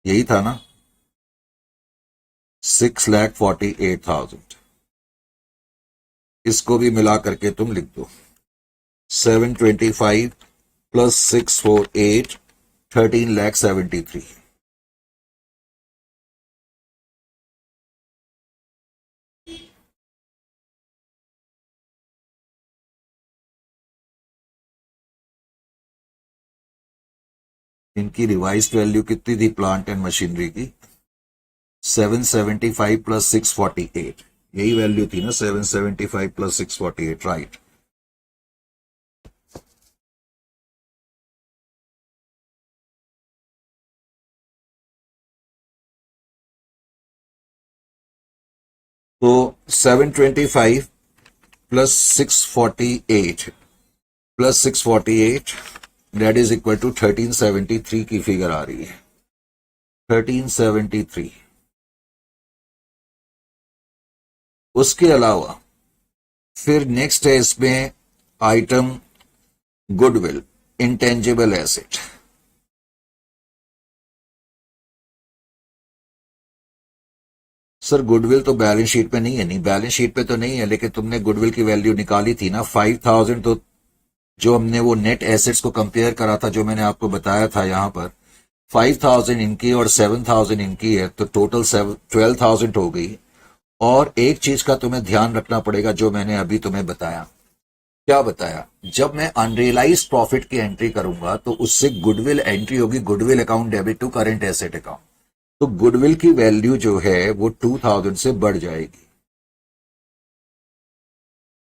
यही था ना, 6,48,000। इसको भी मिला करके तुम लिख दो 725 प्लस 648, 13,73। इनकी रिवाइज्ड वैल्यू कितनी थी प्लांट एंड मशीनरी की? 775 प्लस 648, यही वैल्यू थी ना, 775 प्लस 648, राइट। तो 725 plus 648 plus 648 that is equal to 1373 की फिगर आ रही है, 1373। उसके अलावा फिर नेक्स्ट है इसमें item goodwill, intangible asset. Sir goodwill तो बैलेंस शीट पे नहीं है, नहीं बैलेंस शीट पे तो नहीं है, लेकिन तुमने गुडविल की वैल्यू निकाली थी ना 5000, तो जो हमने वो नेट एसेट्स को कंपेयर करा था, जो मैंने आपको बताया था यहां पर 5000 इनकी और 7000 इनकी है, तो टोटल 12,000 हो गई। और एक चीज का तुम्हें ध्यान रखना पड़ेगा, जो मैंने अभी तुम्हें बताया। क्या बताया? जब मैं अनरियलाइज्ड प्रॉफिट की एंट्री करूंगा तो उससे गुडविल एंट्री होगी, goodwill account debit to current asset account. तो गुडविल की वैल्यू जो है वो 2000 से बढ़ जाएगी।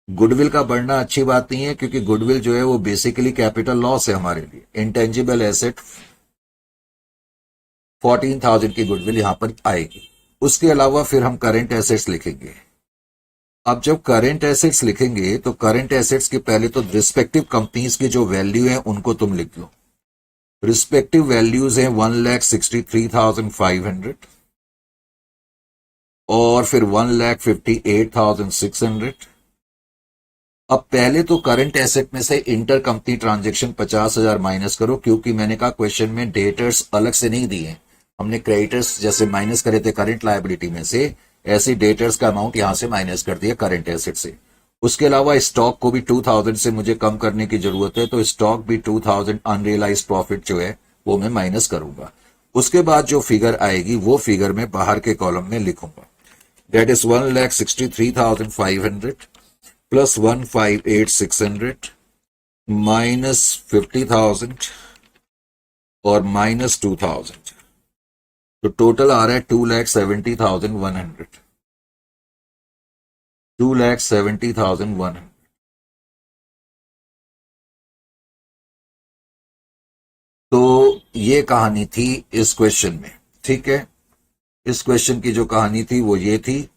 गुडविल का बढ़ना अच्छी बात नहीं है, क्योंकि गुडविल जो है वो बेसिकली कैपिटल लॉस है हमारे लिए। इंटेंजिबल एसेट 14,000 की गुडविल यहां पर आएगी। उसके अलावा फिर हम करंट एसेट्स लिखेंगे। अब जब करंट एसेट्स लिखेंगे तो करंट एसेट्स के पहले तो रिस्पेक्टिव कंपनीज की जो वैल्यू है उनको तुम लिख लो। रिस्पेक्टिव वैल्यूज हैं 1,63,500 और फिर 1,58,600। अब पहले तो करंट एसेट में से इंटर कंपनी ट्रांजेक्शन 50,000 माइनस करो, क्योंकि मैंने कहा क्वेश्चन में डेटर्स अलग से नहीं दिए, हमने क्रेडिटर्स जैसे माइनस करे थे करंट लायबिलिटी में से, ऐसी डेटर्स का अमाउंट यहां से माइनस कर दिया करंट एसेट से। उसके अलावा स्टॉक को भी 2000 से मुझे कम करने की जरूरत है, तो स्टॉक भी 2000 अनरियलाइज्ड प्रॉफिट जो है वो मैं माइनस करूंगा। उसके बाद जो फिगर आएगी वो फिगर मैं बाहर के कॉलम में लिखूंगा, दैट इज 1,63,500 प्लस 1,58,600 माइनस 50,000 और माइनस 2,000, तो टोटल आ रहा है 2,70,100, 2,70,100। तो ये कहानी थी इस क्वेश्चन में, ठीक है। इस क्वेश्चन की जो कहानी थी वो ये थी।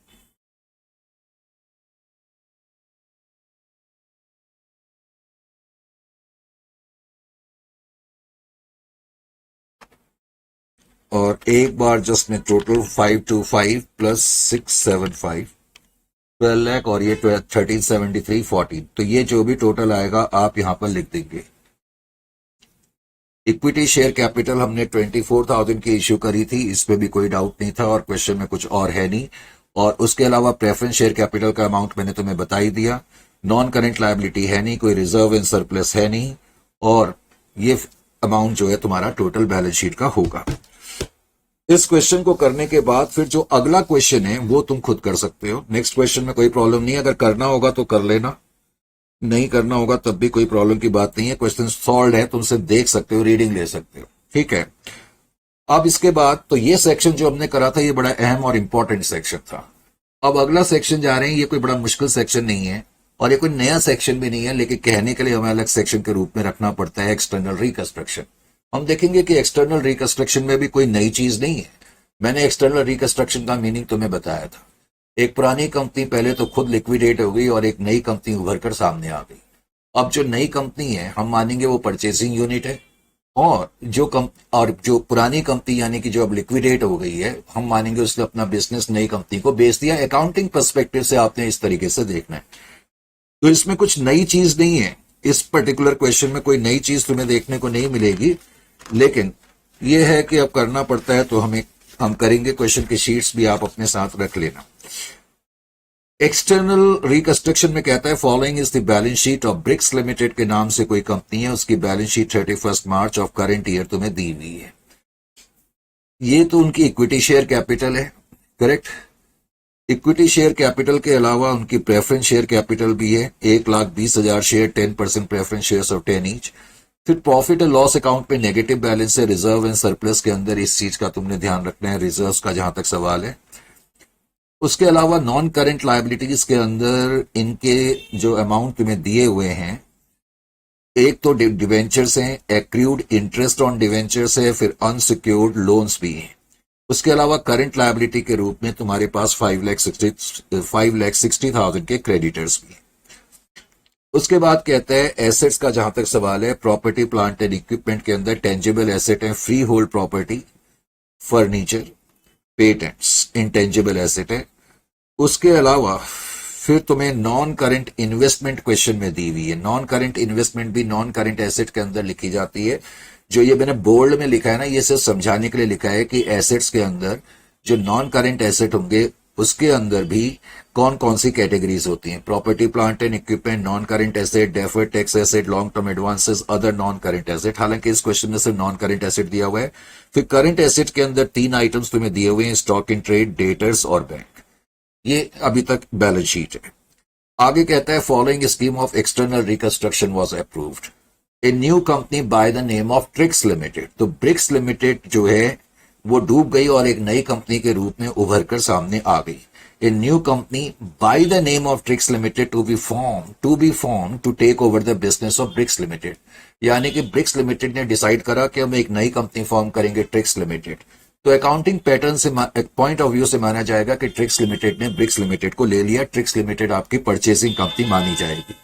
और एक बार जस्ट में टोटल 525 प्लस 675 12 लाख और ये 1373 14, तो ये जो भी टोटल आएगा आप यहां पर लिख देंगे। इक्विटी शेयर कैपिटल हमने 24,000 की इश्यू करी थी, इसमें भी कोई डाउट नहीं था और क्वेश्चन में कुछ और है नहीं। और उसके अलावा प्रेफरेंस शेयर कैपिटल का अमाउंट मैंने तुम्हें बता ही दिया। नॉन करेंट लायबिलिटी है नहीं, कोई रिजर्व इन सरप्लस है नहीं, और ये अमाउंट जो है तुम्हारा टोटल बैलेंस शीट का होगा। इस क्वेश्चन को करने के बाद फिर जो अगला क्वेश्चन है वो तुम खुद कर सकते हो। नेक्स्ट क्वेश्चन में कोई प्रॉब्लम नहीं है, अगर करना होगा तो कर लेना, नहीं करना होगा तब भी कोई प्रॉब्लम की बात नहीं है। क्वेश्चन सॉल्व है, तुम उसे देख सकते हो, रीडिंग ले सकते हो, ठीक है। अब इसके बाद तो ये सेक्शन जो हमने करा था ये बड़ा अहम और इंपॉर्टेंट सेक्शन था। अब अगला सेक्शन जा रहे हैं, ये कोई बड़ा मुश्किल सेक्शन नहीं है और ये कोई नया सेक्शन भी नहीं है, लेकिन कहने के लिए हमें अलग सेक्शन के रूप में रखना पड़ता है, एक्सटर्नल रिकंस्ट्रक्शन। हम देखेंगे कि एक्सटर्नल रिकंस्ट्रक्शन में भी कोई नई चीज नहीं है। मैंने एक्सटर्नल रिकंस्ट्रक्शन का मीनिंग तुम्हें बताया था। एक पुरानी कंपनी पहले तो खुद लिक्विडेट हो गई और एक नई कंपनी उभर कर सामने आ गई। अब जो नई कंपनी है हम मानेंगे वो परचेसिंग यूनिट है, और जो पुरानी कंपनी यानी कि जो अब लिक्विडेट हो गई है हम मानेंगे उसने अपना बिजनेस नई कंपनी को बेच दिया। अकाउंटिंग पर्सपेक्टिव से आपने इस तरीके से देखना है। तो इसमें कुछ नई चीज नहीं है, इस पर्टिकुलर क्वेश्चन में कोई नई चीज तुम्हें देखने को नहीं मिलेगी, लेकिन यह है कि अब करना पड़ता है तो हम करेंगे। क्वेश्चन की शीट्स भी आप अपने साथ रख लेना। एक्सटर्नल रिकंस्ट्रक्शन में कहता है following is the balance sheet of Bricks limited के नाम से कोई कंपनी है, उसकी balance sheet 31 March of current year तुम्हें दी हुई है। ये तो उनकी इक्विटी शेयर कैपिटल है, करेक्ट। इक्विटी शेयर कैपिटल के अलावा उनकी प्रेफरेंस शेयर कैपिटल भी है, 1,20,000 share, 10% preference shares of 10 each. फिर प्रॉफिट एंड लॉस अकाउंट में नेगेटिव बैलेंस है, रिजर्व एंड सरप्लस के अंदर इस चीज का तुमने ध्यान रखना है, रिजर्व्स का जहां तक सवाल है। उसके अलावा नॉन करंट लायबिलिटीज के अंदर इनके जो अमाउंट तुम्हें दिए हुए हैं, एक तो डिवेंचर्स हैं, एक्रूड इंटरेस्ट ऑन डिवेंचर्स है, फिर अनसिक्योर्ड लोन्स भी हैं। उसके अलावा करंट लायबिलिटी के रूप में तुम्हारे पास 5,60,000 के क्रेडिटर्स भी हैं। उसके बाद कहता है एसेट्स का जहां तक सवाल है, प्रॉपर्टी प्लांट एंड इक्विपमेंट के अंदर टेंजिबल एसेट है, free hold property, furniture, patents intangible asset है। उसके अलावा फिर तुम्हें नॉन करंट इन्वेस्टमेंट क्वेश्चन में दी हुई है। नॉन करंट इन्वेस्टमेंट भी नॉन करंट एसेट के अंदर लिखी जाती है। जो ये मैंने बोल्ड में लिखा है ना, ये सिर्फ समझाने के लिए लिखा है कि एसेट्स के अंदर जो नॉन करंट एसेट होंगे उसके अंदर भी कौन कौन सी कैटेगरीज होती हैं। Property plant and equipment, non current asset, deferred tax asset, long term advances, other non current asset. हालांकि इस क्वेश्चन में सिर्फ नॉन करंट एसेट दिया हुआ है। फिर करंट एसेट के अंदर 3 आइटम्स तुम्हें दिए हुए हैं, स्टॉक इन ट्रेड, डेटर्स और बैंक। ये अभी तक बैलेंस शीट है। आगे कहता है following scheme of external reconstruction was approved. A new company by the name of Tricks limited. तो ब्रिक्स लिमिटेड जो है वो डूब गई और एक नई कंपनी के रूप में उभर कर सामने आ गई। A new company by the name of Tricks limited to be form to take over the business of Bricks limited. यानी कि ब्रिक्स लिमिटेड ने डिसाइड करा कि हम एक नई कंपनी फॉर्म करेंगे, ट्रिक्स लिमिटेड। तो अकाउंटिंग पैटर्न से पॉइंट ऑफ व्यू से माना जाएगा कि ट्रिक्स लिमिटेड ने ब्रिक्स लिमिटेड को ले लिया। ट्रिक्स लिमिटेड आपकी परचेसिंग कंपनी मानी जाएगी।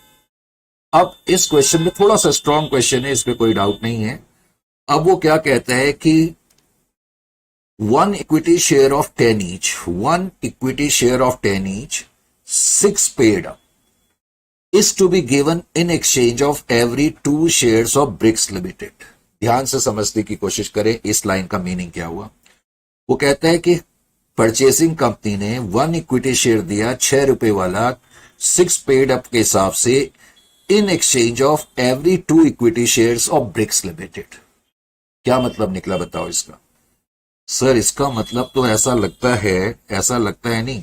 अब इस क्वेश्चन में थोड़ा सा स्ट्रॉन्ग क्वेश्चन है, इसमें कोई डाउट नहीं है। अब वो क्या कहता है कि 1 equity share of 10 each, 1 equity share of 10 each, 6 paid up is to be given in exchange of every 2 shares of Bricks Limited। ध्यान से समझने की कोशिश करें इस लाइन का मीनिंग क्या हुआ। वो कहता है कि परचेसिंग कंपनी ने 1 इक्विटी शेयर दिया 6 रुपए वाला, 6 पेड अप के हिसाब से, in exchange of every 2 equity shares of Bricks limited. क्या मतलब निकला बताओ इसका? सर इसका मतलब तो ऐसा लगता है नहीं,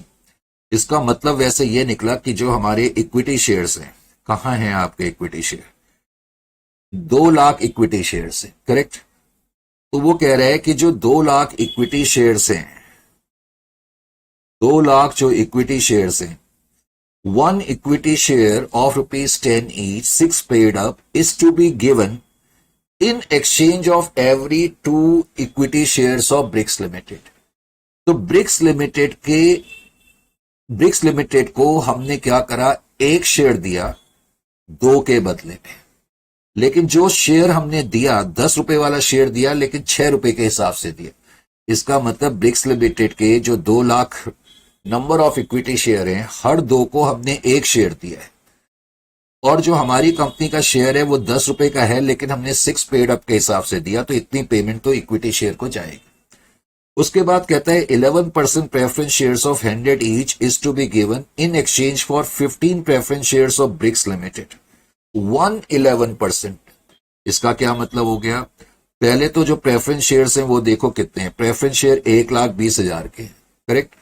इसका मतलब वैसे ये निकला कि जो हमारे इक्विटी शेयर्स हैं, कहां हैं आपके equity share? 2 lakh equity shares हैं, करेक्ट। तो वो कह रहा है कि जो 2 लाख इक्विटी शेयर्स हैं, 2 लाख जो इक्विटी शेयर्स हैं, 1 equity share of ₹10 each, 6 paid up, is to be given in exchange of every 2 equity shares of Bricks limited. तो ब्रिक्स लिमिटेड को हमने क्या करा, 1 शेयर दिया 2 के बदले में। लेकिन जो शेयर हमने दिया 10 रुपए वाला शेयर दिया, लेकिन 6 रुपए के हिसाब से दिया। इसका मतलब ब्रिक्स लिमिटेड के जो 2 lakh number of equity share हैं, हर 2 को हमने 1 शेयर दिया है। और जो हमारी कंपनी का शेयर है वो 10 रुपए का है, लेकिन हमने 6 पेड अप के हिसाब से दिया, तो इतनी पेमेंट तो इक्विटी शेयर को जाएगी। उसके बाद कहता है 11% preference shares of 100 each is to be given in exchange for 15 preference shares of Bricks limited. 11%, इसका क्या मतलब हो गया? पहले तो जो प्रेफरेंस शेयर्स हैं वो देखो कितने हैं। प्रेफरेंस शेयर 1,20,000 के, करेक्ट।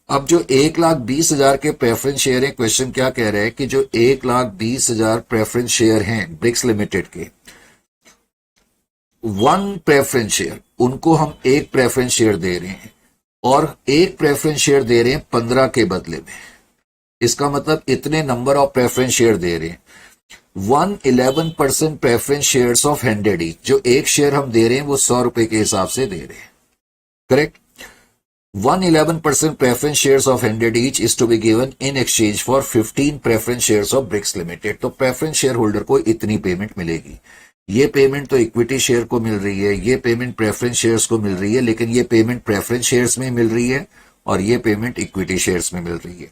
अब जो 1,20,000 के प्रेफरेंस शेयर हैं, क्वेश्चन क्या कह रहा है कि जो 1,20,000 प्रेफरेंस शेयर हैं ब्रिक्स लिमिटेड के, 1 प्रेफरेंस शेयर, उनको हम 1 प्रेफरेंस शेयर दे रहे हैं, और 1 प्रेफरेंस शेयर दे रहे हैं 15 के बदले में। इसका मतलब इतने नंबर ऑफ प्रेफरेंस शेयर दे रहे हैं। 11% प्रेफरेंस शेयर्स ऑफ 100 ईच, जो 1 शेयर हम दे रहे हैं वो 100 रुपए के हिसाब से दे रहे हैं, correct. 11% preference shares of 100 each is to be given in exchange for 15 preference shares of Bricks limited. तो प्रेफरेंस शेयर होल्डर को इतनी पेमेंट मिलेगी। ये पेमेंट तो इक्विटी शेयर को मिल रही है, ये पेमेंट प्रेफरेंस शेयर्स को मिल रही है, लेकिन ये पेमेंट प्रेफरेंस शेयर्स में मिल रही है और ये पेमेंट इक्विटी शेयर्स में मिल रही है।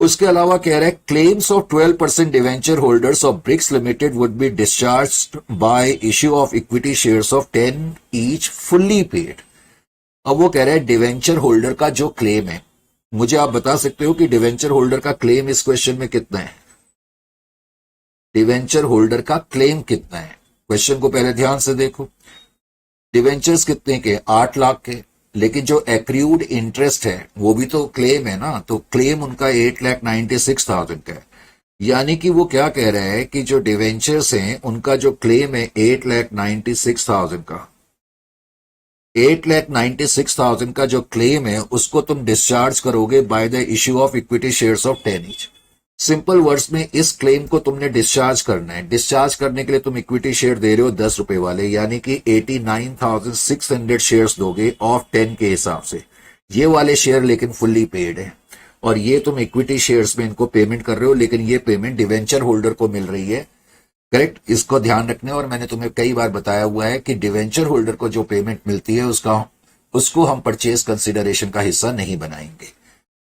उसके अलावा कह रहा है claims of 12% debenture holders of Bricks limited would be discharged bye issue of equity shares of 10 each fully paid. अब वो कह रहा है डिवेंचर होल्डर का जो क्लेम है, मुझे आप बता सकते हो कि डिवेंचर होल्डर का क्लेम इस क्वेश्चन में कितना है? डिवेंचर होल्डर का क्लेम कितना है? क्वेश्चन को पहले ध्यान से देखो। डिवेंचर्स कितने के? 8 लाख के। लेकिन जो एक्रूड इंटरेस्ट है वो भी तो क्लेम है ना, तो क्लेम उनका 8,96,000 का है। यानी कि वो क्या कह रहे हैं कि जो डिवेंचर्स हैं उनका जो क्लेम है 8,96,000 का, 8,96,000 का जो क्लेम है उसको तुम डिस्चार्ज करोगे by the issue of equity shares of 10 each. Simple words में इस क्लेम को तुमने डिस्चार्ज करना है। डिस्चार्ज करने के लिए तुम इक्विटी शेयर दे रहे हो 10 रुपए वाले, यानी कि 89,600 शेयर्स दोगे ऑफ 10 के हिसाब से। ये वाले शेयर लेकिन फुल्ली पेड है, और ये तुम इक्विटी शेयर्स में इनको पेमेंट कर रहे हो, लेकिन ये पेमेंट डिवेंचर होल्डर को मिल रही है। करेक्ट, इसको ध्यान रखने। और मैंने तुम्हें कई बार बताया हुआ है कि डिवेंचर होल्डर को जो पेमेंट मिलती है उसको हम परचेज कंसिडरेशन का हिस्सा नहीं बनाएंगे।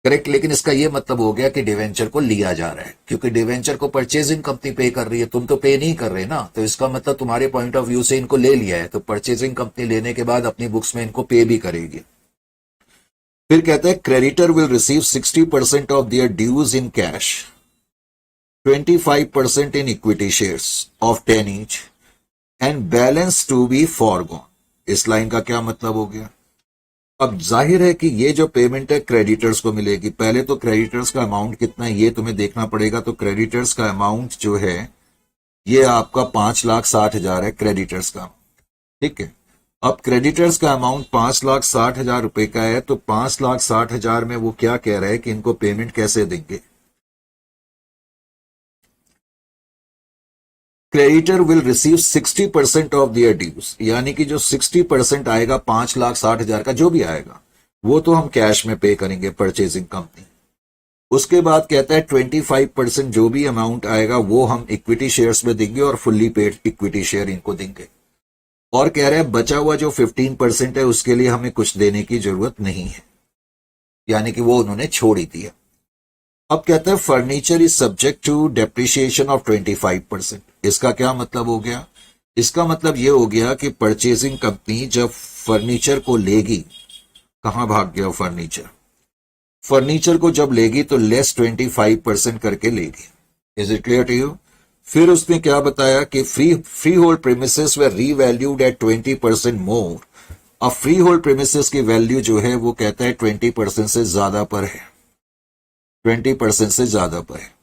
करेक्ट, लेकिन इसका यह मतलब हो गया कि डिवेंचर को लिया जा रहा है, क्योंकि डिवेंचर को परचेजिंग कंपनी पे कर रही है, तुम तो पे नहीं कर रहे ना। तो इसका मतलब तुम्हारे पॉइंट ऑफ व्यू से इनको ले लिया है, तो परचेजिंग कंपनी लेने के बाद अपनी बुक्स में इनको पे भी करेगी। फिर कहता है creditor will receive 60% of their dues in cash, 25% in equity shares of 10 each and balance to be foregone। इस लाइन का क्या मतलब हो गया? अब जाहिर है कि ये जो पेमेंट है क्रेडिटर्स को मिलेगी। पहले तो क्रेडिटर्स का अमाउंट कितना है ये तुम्हें देखना पड़ेगा। तो क्रेडिटर्स का अमाउंट जो है ये आपका 5,60,000 है क्रेडिटर्स का, ठीक है। अब क्रेडिटर्स का अमाउंट 5,60,000 रुपए का है, तो 5,60,000 में वो क्या कह रहे हैं कि इनको पेमेंट कैसे देंगे? Creditor will receive 60% of their dues, यानी कि जो 60% आएगा 5,60,000 का जो भी आएगा वो तो हम कैश में पे करेंगे परचेजिंग कंपनी। उसके बाद कहता है 25% जो भी अमाउंट आएगा वो हम इक्विटी शेयर्स में देंगे और फुल्ली पेड इक्विटी शेयर इनको देंगे। और कह रहे हैं बचा हुआ जो 15% है उसके लिए हमें कुछ देने की जरूरत नहीं है, यानी कि वो उन्होंने छोड़ ही दिया। अब कहता है furniture is subject to depreciation of 25%। इसका क्या मतलब हो गया? इसका मतलब ये हो गया कि परचेजिंग कंपनी जब फर्नीचर को लेगी, कहां भाग गया फर्नीचर? फर्नीचर को जब लेगी तो लेस 25% करके लेगी। Is it clear to you? फिर उसने क्या बताया कि freehold premises they revalued at 20% more. अब फ्री होल्ड प्रेमिसेस की वैल्यू जो है वो कहता है 20% से ज्यादा पर है, 20% से ज्यादा पर है।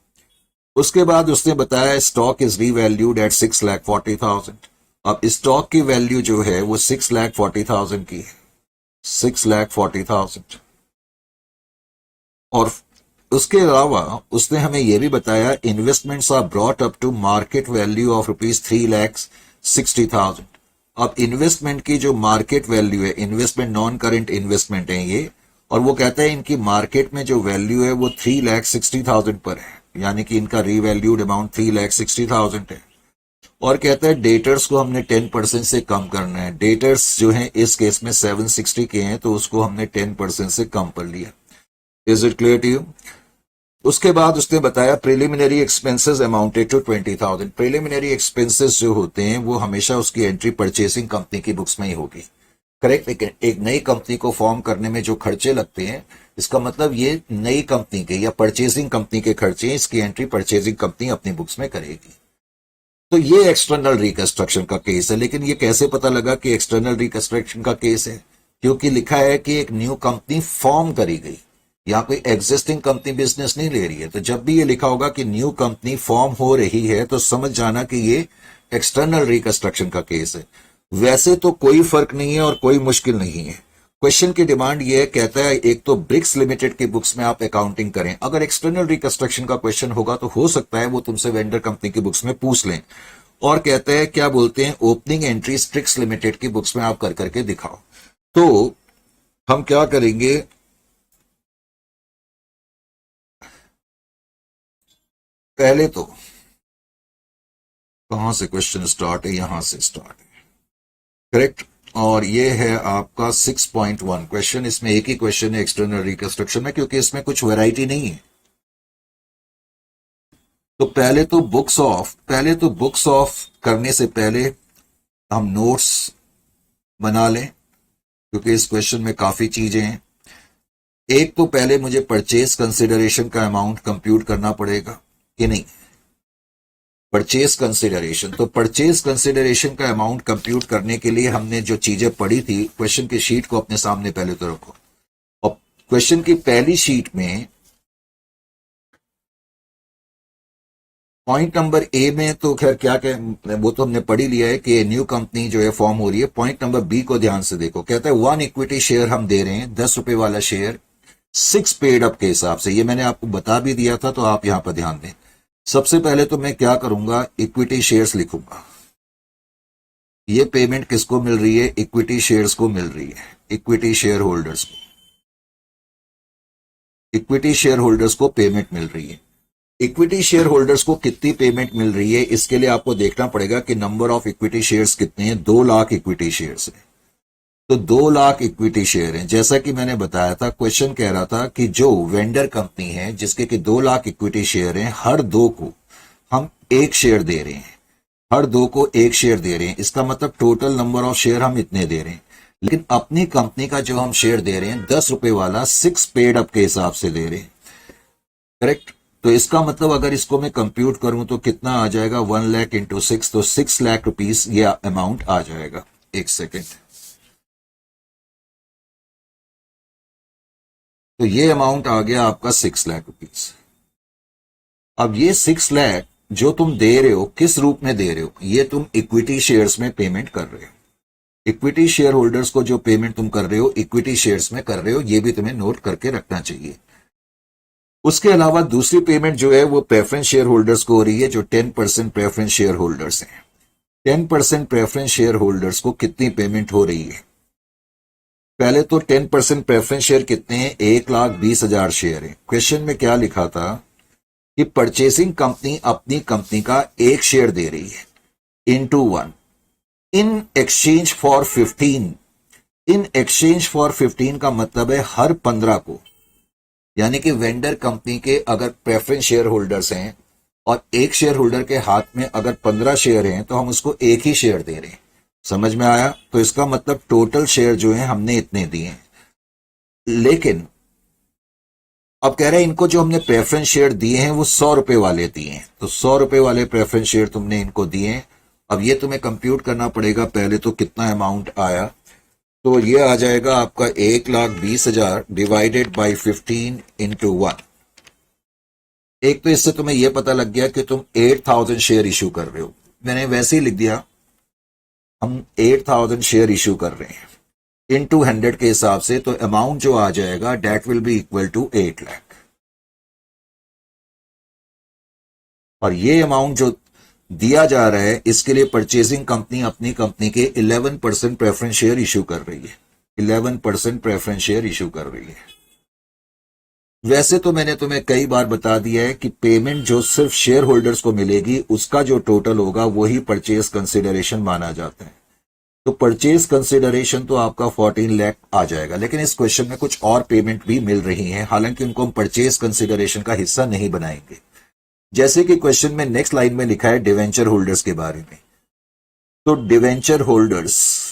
उसके बाद उसने बताया स्टॉक इज रीवैल्यूड एट 6,40,000। अब स्टॉक की वैल्यू जो है वो 6,40,000 की है, 6,40,000। और उसके अलावा उसने हमें यह भी बताया investments are brought up to market value of ₹3,60,000। अब इन्वेस्टमेंट की जो मार्केट वैल्यू है, इन्वेस्टमेंट नॉन करंट इन्वेस्टमेंट है ये, और वो कहता है इनकी मार्केट में जो वैल्यू है वो 3,60,000 पर है, यानी कि इनका रीवैल्यूड अमाउंट 3,60,000 है। और कहता है डेटर्स को हमने 10% से कम करना है। डेटर्स जो हैं इस केस में 760 के हैं, तो उसको हमने 10% से कम कर लिया। Is it clear to you? उसके बाद उसने बताया preliminary expenses amounted to 20,000। Preliminary expenses जो होते हैं वो हमेशा उसकी एंट्री परचेसिंग कंपनी की बुक्स में ही होगी। करेक्ट, एक नई कंपनी को फॉर्म करने में जो खर्चे लगते हैं, इसका मतलब ये नई कंपनी के या परचेजिंग कंपनी के खर्चे, इसकी एंट्री परचेजिंग कंपनी अपनी बुक्स में करेगी। तो ये एक्सटर्नल रिकंस्ट्रक्शन का केस है। लेकिन ये कैसे पता लगा कि एक्सटर्नल रिकंस्ट्रक्शन का केस है? क्योंकि लिखा है कि एक न्यू कंपनी फॉर्म करी गई, यहाँ कोई एग्जिस्टिंग कंपनी बिजनेस नहीं ले रही है। तो जब भी ये लिखा होगा कि न्यू कंपनी फॉर्म हो रही है तो समझ जाना कि ये एक्सटर्नल रिकंस्ट्रक्शन का केस है। वैसे तो कोई फर्क नहीं है और कोई मुश्किल नहीं है। क्वेश्चन की डिमांड ये है, कहता है एक तो ब्रिक्स लिमिटेड की बुक्स में आप अकाउंटिंग करें। अगर एक्सटर्नल रिकंस्ट्रक्शन का क्वेश्चन होगा तो हो सकता है वो तुमसे वेंडर कंपनी की बुक्स में पूछ लें। और कहता है क्या बोलते हैं, ओपनिंग एंट्री ब्रिक्स लिमिटेड की बुक्स में आप कर करके दिखाओ। तो हम क्या करेंगे, पहले तो कहां से क्वेश्चन स्टार्ट है, यहां से स्टार्ट है। करेक्ट, और ये है आपका 6.1 क्वेश्चन। इसमें एक ही क्वेश्चन है एक्सटर्नल रिकंस्ट्रक्शन में, क्योंकि इसमें कुछ वैरायटी नहीं है। तो पहले तो बुक्स ऑफ करने से पहले हम नोट्स बना लें, क्योंकि इस क्वेश्चन में काफी चीजें हैं। एक तो पहले मुझे परचेज कंसिडरेशन का अमाउंट कंप्यूट करना पड़ेगा कि नहीं? परचेज कंसिडरेशन, तो परचेज कंसिडरेशन का अमाउंट कंप्यूट करने के लिए हमने जो चीजें पढ़ी थी, क्वेश्चन की शीट को अपने सामने पहले तो रखो। और क्वेश्चन की पहली शीट में पॉइंट नंबर ए में तो खैर क्या कह, वो तो हमने पढ़ ही लिया है कि न्यू कंपनी जो है फॉर्म हो रही है। पॉइंट नंबर बी को ध्यान से देखो, कहता है 1 इक्विटी शेयर हम दे रहे हैं, 10 रुपए वाला शेयर 6 पेड अप के हिसाब से। ये मैंने आपको बता भी दिया था, तो आप यहां पर ध्यान दें। सबसे पहले तो मैं क्या करूंगा, इक्विटी शेयर्स लिखूंगा। ये पेमेंट किसको मिल रही है, इक्विटी शेयर्स को मिल रही है, इक्विटी शेयर होल्डर्स को, इक्विटी शेयर होल्डर्स को पेमेंट मिल रही है। इक्विटी शेयर होल्डर्स को कितनी पेमेंट मिल रही है, इसके लिए आपको देखना पड़ेगा कि नंबर ऑफ इक्विटी शेयर्स कितने हैं। 2 लाख इक्विटी शेयर्स है, तो 2 लाख इक्विटी शेयर हैं। जैसा कि मैंने बताया था, क्वेश्चन कह रहा था कि जो वेंडर कंपनी है जिसके कि 2 लाख इक्विटी शेयर हैं, हर 2 को हम 1 शेयर दे रहे हैं, हर 2 को 1 शेयर दे रहे हैं। इसका मतलब टोटल नंबर ऑफ शेयर हम इतने दे रहे हैं। लेकिन अपनी कंपनी का जो हम शेयर दे रहे हैं 10 रुपए वाला, 6 पेड अप के हिसाब से दे रहे हैं, करेक्ट। तो इसका मतलब अगर इसको मैं कंप्यूट करूं तो कितना आ जाएगा, 1 लाख इंटू 6, तो 6 लाख रुपीस ये अमाउंट आ जाएगा। एक सेकेंड, तो ये अमाउंट आ गया आपका 6 लाख रुपीस। अब ये 6 लाख जो तुम दे रहे हो किस रूप में दे रहे हो, ये तुम इक्विटी शेयर्स में पेमेंट कर रहे हो। इक्विटी शेयर होल्डर्स को जो पेमेंट तुम कर रहे हो इक्विटी शेयर्स में कर रहे हो, ये भी तुम्हें नोट करके रखना चाहिए। उसके अलावा दूसरी पेमेंट जो है वो प्रेफरेंस शेयर होल्डर्स को हो रही है, जो 10% प्रेफरेंस शेयर होल्डर्स हैं। 10% प्रेफरेंस शेयर होल्डर्स को कितनी पेमेंट हो रही है, पहले तो 10% प्रेफरेंस शेयर कितने हैं, 1,20,000 शेयर है। क्वेश्चन में क्या लिखा था कि परचेसिंग कंपनी अपनी कंपनी का 1 शेयर दे रही है into 1 in exchange for 15। In exchange for 15 का मतलब है हर 15 को, यानी कि वेंडर कंपनी के अगर प्रेफरेंस शेयर होल्डर्स हैं और एक शेयर होल्डर के हाथ में अगर 15 शेयर हैं तो हम उसको 1 ही शेयर दे रहे हैं। समझ में आया? तो इसका मतलब टोटल शेयर जो है हमने इतने दिए हैं। लेकिन अब कह रहे हैं इनको जो हमने प्रेफरेंस शेयर दिए हैं वो 100 रुपए वाले दिए हैं, तो 100 रुपए वाले प्रेफरेंस शेयर तुमने इनको दिए हैं। अब ये तुम्हें कंप्यूट करना पड़ेगा पहले तो कितना अमाउंट आया, तो ये आ जाएगा आपका 1,20,000 डिवाइडेड बाई 15 इंटू 1। एक तो इससे तुम्हें यह पता लग गया कि तुम 8,000 शेयर इशू कर रहे हो, मैंने वैसे ही लिख दिया, हम 8,000 शेयर इशू कर रहे हैं इनटू 100 के हिसाब से, तो अमाउंट जो आ जाएगा that will be equal to 8 lakh. और ये अमाउंट जो दिया जा रहा है इसके लिए परचेसिंग कंपनी अपनी कंपनी के 11% प्रेफरेंस शेयर इशू कर रही है, 11% प्रेफरेंस शेयर इशू कर रही है। वैसे तो मैंने तुम्हें कई बार बता दिया है कि पेमेंट जो सिर्फ शेयर होल्डर्स को मिलेगी उसका जो टोटल होगा वही परचेज कंसिडरेशन माना जाता है। तो परचेज कंसिडरेशन तो आपका 14 लाख आ जाएगा, लेकिन इस क्वेश्चन में कुछ और पेमेंट भी मिल रही है, हालांकि उनको हम परचेज कंसिडरेशन का हिस्सा नहीं बनाएंगे। जैसे कि क्वेश्चन में नेक्स्ट लाइन में लिखा है डिवेंचर होल्डर्स के बारे में, तो डिवेंचर होल्डर्स,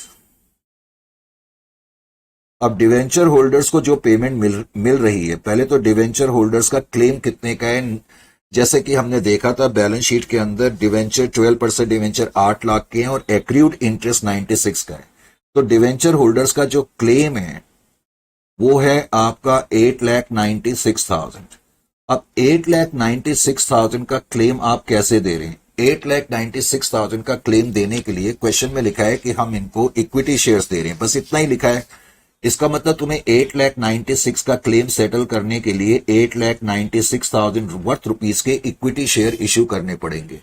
अब डिवेंचर होल्डर्स को जो पेमेंट मिल रही है, पहले तो डिवेंचर होल्डर्स का क्लेम कितने का है, जैसे कि हमने देखा था बैलेंस शीट के अंदर डिवेंचर 12% डिवेंचर 8 लाख के हैं और एक्रूड इंटरेस्ट 96 का है। तो डिवेंचर होल्डर्स का जो क्लेम है वो है आपका 8,96,000। अब 8,96,000 का क्लेम आप कैसे दे रहे हैं, 8,96,000 का क्लेम देने के लिए क्वेश्चन में लिखा है कि हम इनको इक्विटी शेयर्स दे रहे हैं, बस इतना ही लिखा है। इसका मतलब तुम्हें 8,96,000 का क्लेम सेटल करने के लिए 8,96,000 वर्थ रुपीस के इक्विटी शेयर इश्यू करने पड़ेंगे।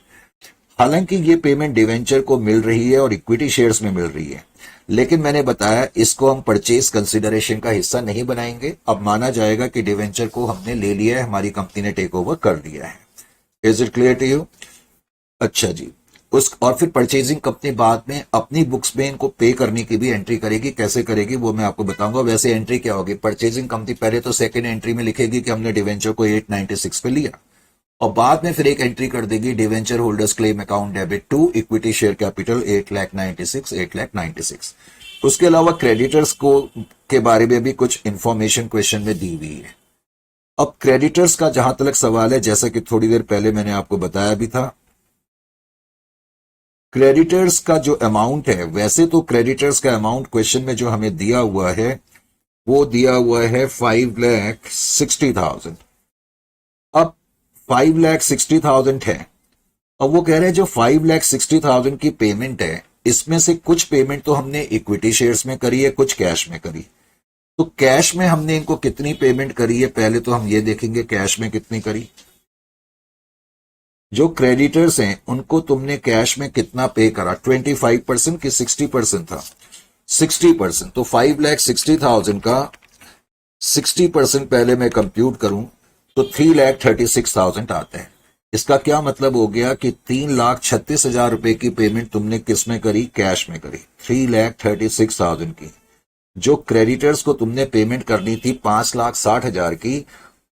हालांकि ये पेमेंट डिवेंचर को मिल रही है और इक्विटी शेयर्स में मिल रही है, लेकिन मैंने बताया इसको हम परचेज कंसिडरेशन का हिस्सा नहीं बनाएंगे। अब माना जाएगा कि डिवेंचर को हमने ले लिया है, हमारी कंपनी ने टेक ओवर कर लिया है। Is it clear to you? अच्छा जी। और फिर परचेजिंग कंपनी बाद में अपनी बुक्स में इनको पे करने की भी एंट्री करेगी, कैसे करेगी वो मैं आपको बताऊंगा। वैसे एंट्री क्या होगी, परचेजिंग कंपनी पहले तो सेकंड एंट्री में लिखेगी कि हमने डिवेंचर को 896 पे लिया, और बाद में फिर एक एंट्री कर देगी debenture holders claim account debit to equity share capital 8,96,8,96। उसके अलावा क्रेडिटर्स को के बारे में भी कुछ इंफॉर्मेशन क्वेश्चन में दी हुई है। अब क्रेडिटर्स का जहां तक सवाल है, जैसा कि थोड़ी देर पहले मैंने आपको बताया भी था, क्रेडिटर्स का जो अमाउंट है, वैसे तो क्रेडिटर्स का अमाउंट क्वेश्चन में जो हमें दिया हुआ है वो दिया हुआ है 5,60,000। अब 5,60,000 है, अब वो कह रहे हैं जो 5,60,000 की पेमेंट है, इसमें से कुछ पेमेंट तो हमने इक्विटी शेयर्स में करी है, कुछ कैश में करी। तो कैश में हमने इनको कितनी पेमेंट करी है, पहले तो हम ये देखेंगे कैश में कितनी करी। जो क्रेडिटर्स हैं उनको तुमने कैश में कितना पे करा, 25% की 60% था, 60%। तो 5,60,000 का 60% पहले मैं कंप्यूट करूं तो 3,36,000 आता है। इसका क्या मतलब हो गया कि 3,36,000 रुपए की पेमेंट तुमने किस में करी, कैश में करी, 3,36,000 की। जो क्रेडिटर्स को तुमने पेमेंट करनी थी 5,60,000 की,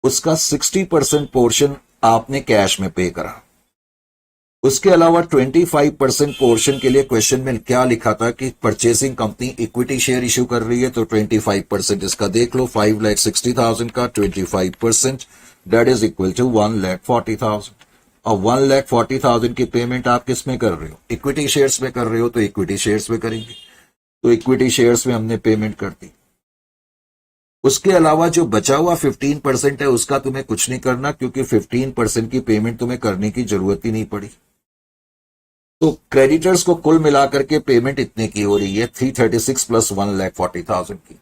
उसका 60% पोर्शन आपने कैश में पे करा। उसके अलावा 25% पोर्शन के लिए क्वेश्चन में क्या लिखा था कि purchasing company equity share issue कर रही है, तो 25% इसका देख लो, 5,60,000 का 25% दैट इज इक्वल टू 1,40,000। और 1,40,000 की पेमेंट आप किस में कर रहे हो, इक्विटी शेयर्स में कर रहे हो, तो इक्विटी शेयर्स में करेंगे। तो इक्विटी शेयर्स में हमने पेमेंट कर दी। उसके अलावा जो बचा हुआ 15% है उसका तुम्हें कुछ नहीं करना, क्योंकि 15% की पेमेंट तुम्हें करने की जरूरत ही नहीं पड़ी। तो क्रेडिटर्स को कुल मिलाकर के पेमेंट इतने की हो रही है, 336 प्लस 1,40,000 की।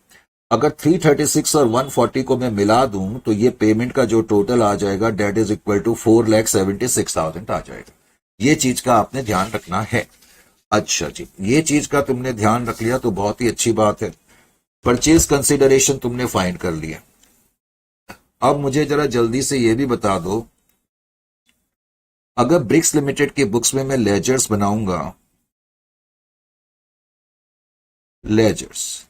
अगर 336 और 140 को मैं मिला दूं तो ये पेमेंट का जो टोटल आ जाएगा डेट इज इक्वल टू 4,76,000 आ जाएगा। ये चीज का आपने ध्यान रखना है। अच्छा जी, ये चीज का तुमने ध्यान रख लिया तो बहुत ही अच्छी बात है। परचेज कंसिडरेशन तुमने फाइंड कर लिया। अब मुझे जरा जल्दी से ये भी बता दो, अगर ब्रिक्स लिमिटेड की बुक्स में मैं लेजर्स बनाऊंगा, लेजर्स,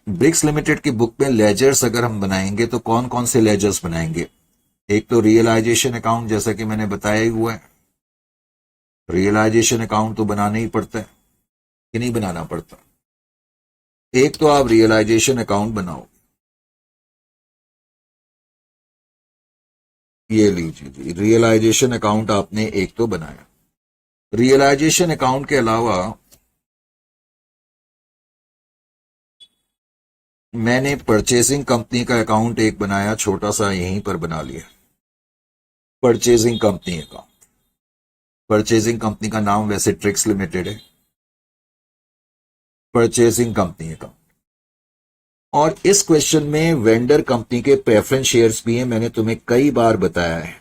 ब्रिक्स लिमिटेड की बुक में लेजर्स अगर हम बनाएंगे तो कौन कौन से लेजर्स बनाएंगे। एक तो रियलाइजेशन अकाउंट, जैसा कि मैंने बताया ही हुआ है, रियलाइजेशन अकाउंट तो बनाना ही पड़ता है कि नहीं बनाना पड़ता। एक तो आप रियलाइजेशन अकाउंट बनाओ, ये लीजिए जी, रियलाइजेशन अकाउंट आपने एक तो बनाया। रियलाइजेशन अकाउंट के अलावा मैंने परचेसिंग कंपनी का अकाउंट एक बनाया, छोटा सा यहीं पर बना लिया, purchasing company account. Purchasing company का नाम वैसे ट्रिक्स लिमिटेड है, परचेसिंग कंपनी अकाउंट। और इस क्वेश्चन में वेंडर कंपनी के प्रेफरेंस शेयर्स भी हैं। मैंने तुम्हें कई बार बताया है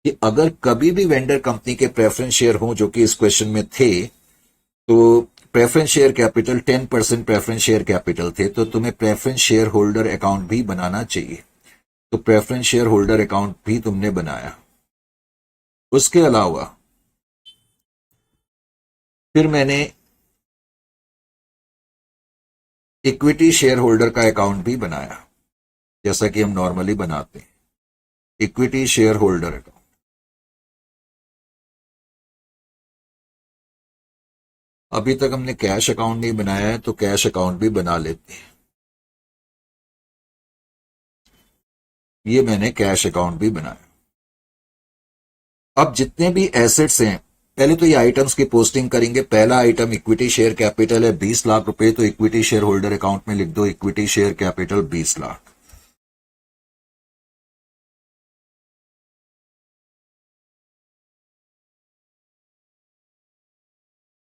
कि अगर कभी भी वेंडर कंपनी के प्रेफरेंस शेयर हो, जो कि इस क्वेश्चन में थे, तो preference share capital 10% preference share capital थे, तो तुम्हें प्रेफरेंस शेयर होल्डर अकाउंट भी बनाना चाहिए। तो प्रेफरेंस शेयर होल्डर अकाउंट भी तुमने बनाया। उसके अलावा फिर मैंने इक्विटी शेयर होल्डर का अकाउंट भी बनाया, जैसा कि हम नॉर्मली बनाते हैं, इक्विटी शेयर होल्डर अकाउंट। अभी तक हमने कैश अकाउंट नहीं बनाया है, तो कैश अकाउंट भी बना लेते हैं। ये मैंने कैश अकाउंट भी बनाया। अब जितने भी एसेट्स हैं, पहले तो ये आइटम्स की पोस्टिंग करेंगे। पहला आइटम इक्विटी शेयर कैपिटल है 20 लाख रुपए, तो इक्विटी शेयर होल्डर अकाउंट में लिख दो इक्विटी शेयर कैपिटल 20 लाख।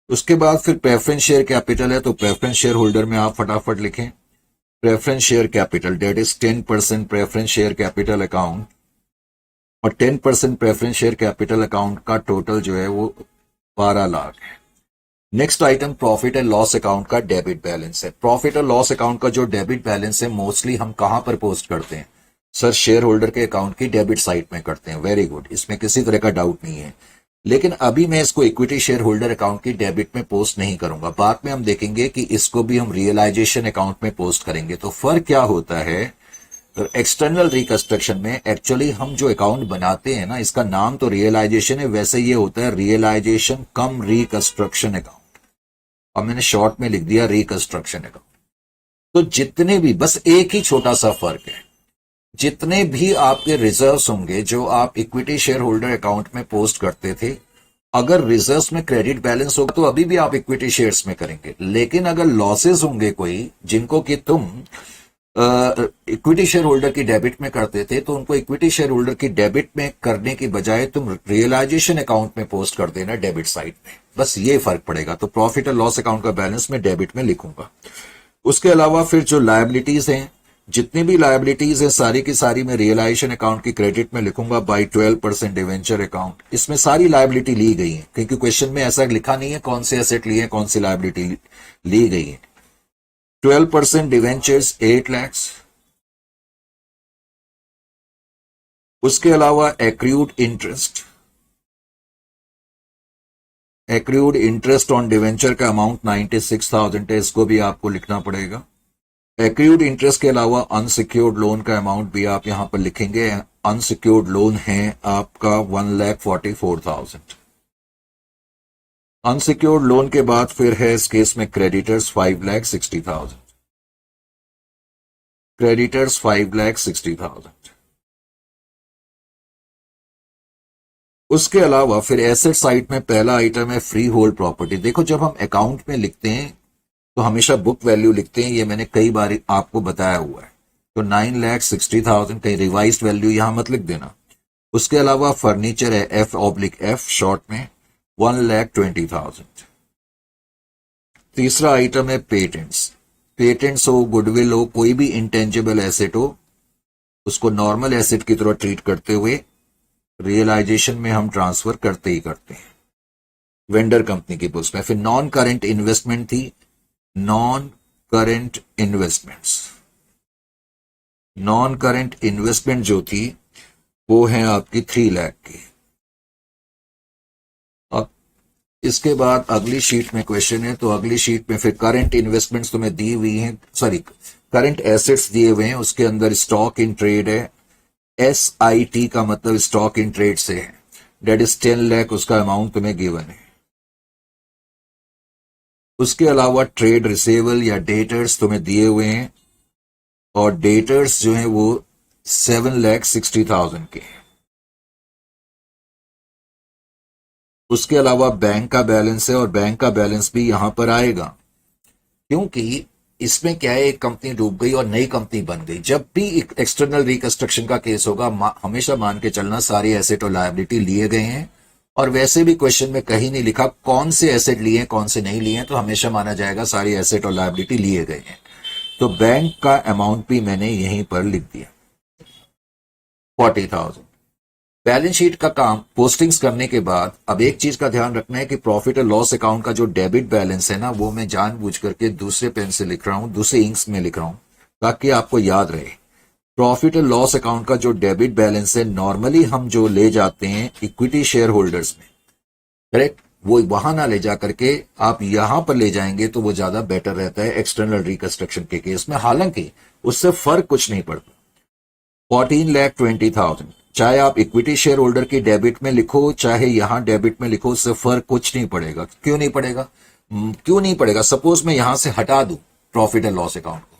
उसके बाद फिर प्रेफरेंस शेयर कैपिटल है, तो प्रेफरेंस शेयर होल्डर में आप फटाफट लिखें preference share capital that is 10% preference share capital account, और 10% प्रेफरेंस शेयर कैपिटल अकाउंट का टोटल जो है वो 12 लाख है। Next item profit and loss account का डेबिट बैलेंस है। प्रॉफिट और लॉस अकाउंट का जो डेबिट बैलेंस है मोस्टली हम कहां पर पोस्ट करते हैं, सर शेयर होल्डर के अकाउंट की डेबिट साइड में करते हैं। वेरी गुड, इसमें किसी तरह का डाउट नहीं है। लेकिन अभी मैं इसको इक्विटी शेयर होल्डर अकाउंट की डेबिट में पोस्ट नहीं करूंगा। बाद में हम देखेंगे कि इसको भी हम रियलाइजेशन अकाउंट में पोस्ट करेंगे। तो फर्क क्या होता है, तो एक्सटर्नल रिकंस्ट्रक्शन में एक्चुअली हम जो अकाउंट बनाते हैं ना, इसका नाम तो रियलाइजेशन है, वैसे ये होता है रियलाइजेशन कम रिकंस्ट्रक्शन अकाउंट, और मैंने शॉर्ट में लिख दिया रिकंस्ट्रक्शन अकाउंट। तो जितने भी, बस एक ही छोटा सा फर्क है, जितने भी आपके रिजर्व्स होंगे जो आप इक्विटी शेयर होल्डर अकाउंट में पोस्ट करते थे, अगर रिजर्व्स में क्रेडिट बैलेंस होगा तो अभी भी आप इक्विटी शेयर्स में करेंगे। लेकिन अगर लॉसेस होंगे कोई, जिनको कि तुम इक्विटी शेयर होल्डर की डेबिट में करते थे, तो उनको इक्विटी शेयर होल्डर की डेबिट में करने की बजाय तुम रियलाइजेशन अकाउंट में पोस्ट कर देना डेबिट साइड में, बस ये फर्क पड़ेगा। तो प्रॉफिट और लॉस अकाउंट का बैलेंस मैं डेबिट में लिखूंगा। उसके अलावा फिर जो लायबिलिटीज हैं, जितनी भी लायबिलिटीज हैं सारी की सारी मैं रियलाइजेशन अकाउंट की क्रेडिट में लिखूंगा बाई 12% डिवेंचर अकाउंट। इसमें सारी लायबिलिटी ली गई है, क्योंकि क्वेश्चन में ऐसा लिखा नहीं है कौन से एसेट लिए कौन सी लायबिलिटी ली गई है। 12% डिवेंचर्स 8 lakhs। उसके अलावा एक्रूड इंटरेस्ट ऑन डिवेंचर का अमाउंट 96,000 है, इसको भी आपको लिखना पड़ेगा। एक्रूड इंटरेस्ट के अलावा अनसिक्योर्ड लोन का अमाउंट भी आप यहां पर लिखेंगे। अनसिक्योर्ड लोन है आपका 1,44,000। अनसिक्योर्ड लोन के बाद फिर है इस केस में क्रेडिटर्स 5,60,000। क्रेडिटर्स 5,60,000। उसके अलावा फिर एसेट साइड में पहला आइटम है फ्री होल्ड प्रॉपर्टी। देखो जब हम अकाउंट में लिखते हैं तो हमेशा बुक वैल्यू लिखते हैं, ये मैंने कई बार आपको बताया हुआ है। तो 9,60,000 कहीं रिवाइज्ड वैल्यू यहां मत लिख देना। उसके अलावा फर्नीचर है F/F शॉर्ट में 1,20,000। तीसरा आइटम है पेटेंट्स। पेटेंट्स हो, गुडविल हो, कोई भी इंटेंजिबल एसेट हो, उसको नॉर्मल एसेट की तरह ट्रीट करते हुए रियलाइजेशन में हम ट्रांसफर करते ही करते हैं वेंडर कंपनी की बुक्स में। फिर नॉन करेंट इन्वेस्टमेंट थी, non current investments. Non current investment जो थी वो है आपकी 3 लाख की। अब इसके बाद अगली शीट में क्वेश्चन है, तो अगली शीट में फिर करंट इन्वेस्टमेंट्स तुम्हें दी हुई हैं, सॉरी करंट एसेट्स दिए हुए हैं, उसके अंदर स्टॉक इन ट्रेड है। SIT का मतलब स्टॉक इन ट्रेड से है, डेट इज 10 लाख, उसका अमाउंट तुम्हें गिवन है। उसके अलावा ट्रेड रिसेबल या डेटर्स तुम्हें दिए हुए हैं, और डेटर्स जो हैं वो 7,60,000 के हैं। उसके अलावा बैंक का बैलेंस है, और बैंक का बैलेंस भी यहां पर आएगा, क्योंकि इसमें क्या है, एक कंपनी डूब गई और नई कंपनी बन गई। जब भी एक्सटर्नल रिकंस्ट्रक्शन का केस होगा हमेशा मान के चलना सारे एसेट और लायबिलिटी लिए गए हैं, और वैसे भी क्वेश्चन में कहीं नहीं लिखा कौन से एसेट लिए हैं कौन से नहीं लिए हैं, तो हमेशा माना जाएगा सारे एसेट और लायबिलिटी लिए गए हैं। तो बैंक का अमाउंट भी मैंने यहीं पर लिख दिया 40,000। बैलेंस शीट का काम पोस्टिंग्स करने के बाद अब एक चीज का ध्यान रखना है कि प्रॉफिट और लॉस अकाउंट का जो डेबिट बैलेंस है ना, वो मैं जानबूझ करके दूसरे पेन से लिख रहा हूं, दूसरे इंक्स में लिख रहा हूं, ताकि आपको याद रहे। प्रॉफिट और लॉस अकाउंट का जो डेबिट बैलेंस है नॉर्मली हम जो ले जाते हैं इक्विटी शेयर होल्डर्स में, करेक्ट, वो वहां ना ले जा करके आप यहां पर ले जाएंगे तो वो ज्यादा बेटर रहता है एक्सटर्नल रिकंस्ट्रक्शन के केस में। हालांकि उससे फर्क कुछ नहीं पड़ता। 14,20,000 चाहे आप इक्विटी शेयर होल्डर की डेबिट में लिखो चाहे यहां डेबिट में लिखो, उससे फर्क कुछ नहीं पड़ेगा। क्यों नहीं पड़ेगा? क्यों नहीं पड़ेगा? सपोज मैं यहां से हटा दूं प्रॉफिट एंड लॉस अकाउंट को,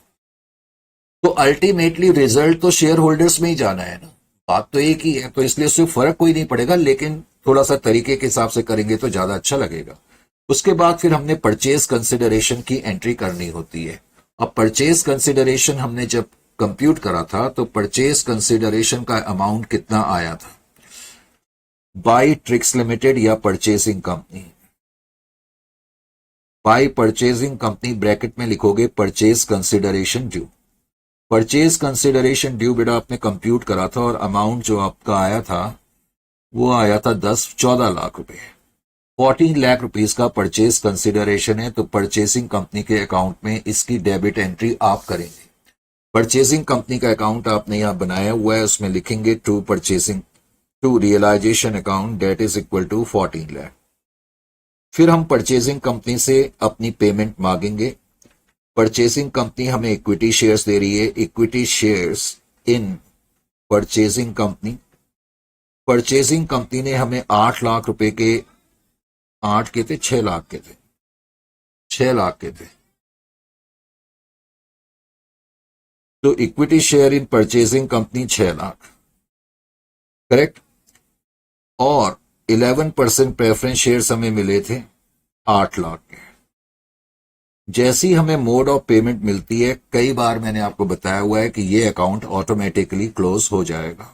तो अल्टीमेटली रिजल्ट तो शेयर होल्डर्स में ही जाना है ना, बात तो एक ही है, तो इसलिए उससे फर्क कोई नहीं पड़ेगा, लेकिन थोड़ा सा तरीके के हिसाब से करेंगे तो ज्यादा अच्छा लगेगा। उसके बाद फिर हमने परचेज कंसिडरेशन की एंट्री करनी होती है। अब परचेज कंसिडरेशन हमने जब कंप्यूट करा था तो परचेज कंसिडरेशन का अमाउंट कितना आया था बाई ट्रिक्स लिमिटेड या purchasing company. By purchasing company bracket में लिखोगे purchase consideration due. Purchase consideration due बेटा आपने कंप्यूट करा था, और अमाउंट जो आपका आया था वो आया था 14 लाख रुपए। 14 लाख रुपीस का परचेज कंसिडरेशन है, तो परचेजिंग कंपनी के अकाउंट में इसकी डेबिट एंट्री आप करेंगे। परचेजिंग कंपनी का अकाउंट आपने यहां बनाया हुआ है, उसमें लिखेंगे to purchasing to realisation account that is equal to 14 lakh. फिर हम परचेजिंग कंपनी से अपनी पेमेंट मांगेंगे। परचेजिंग कंपनी हमें इक्विटी शेयर्स दे रही है, equity shares in purchasing company. Purchasing company ने हमें 8 लाख रुपए के, 8 के थे 6 लाख के थे, 6 लाख के थे, तो equity share in purchasing company 6 lakh, correct. और 11% प्रेफरेंस शेयर्स हमें मिले थे 8 लाख के। जैसी हमें मोड ऑफ पेमेंट मिलती है, कई बार मैंने आपको बताया हुआ है कि ये अकाउंट ऑटोमेटिकली क्लोज हो जाएगा।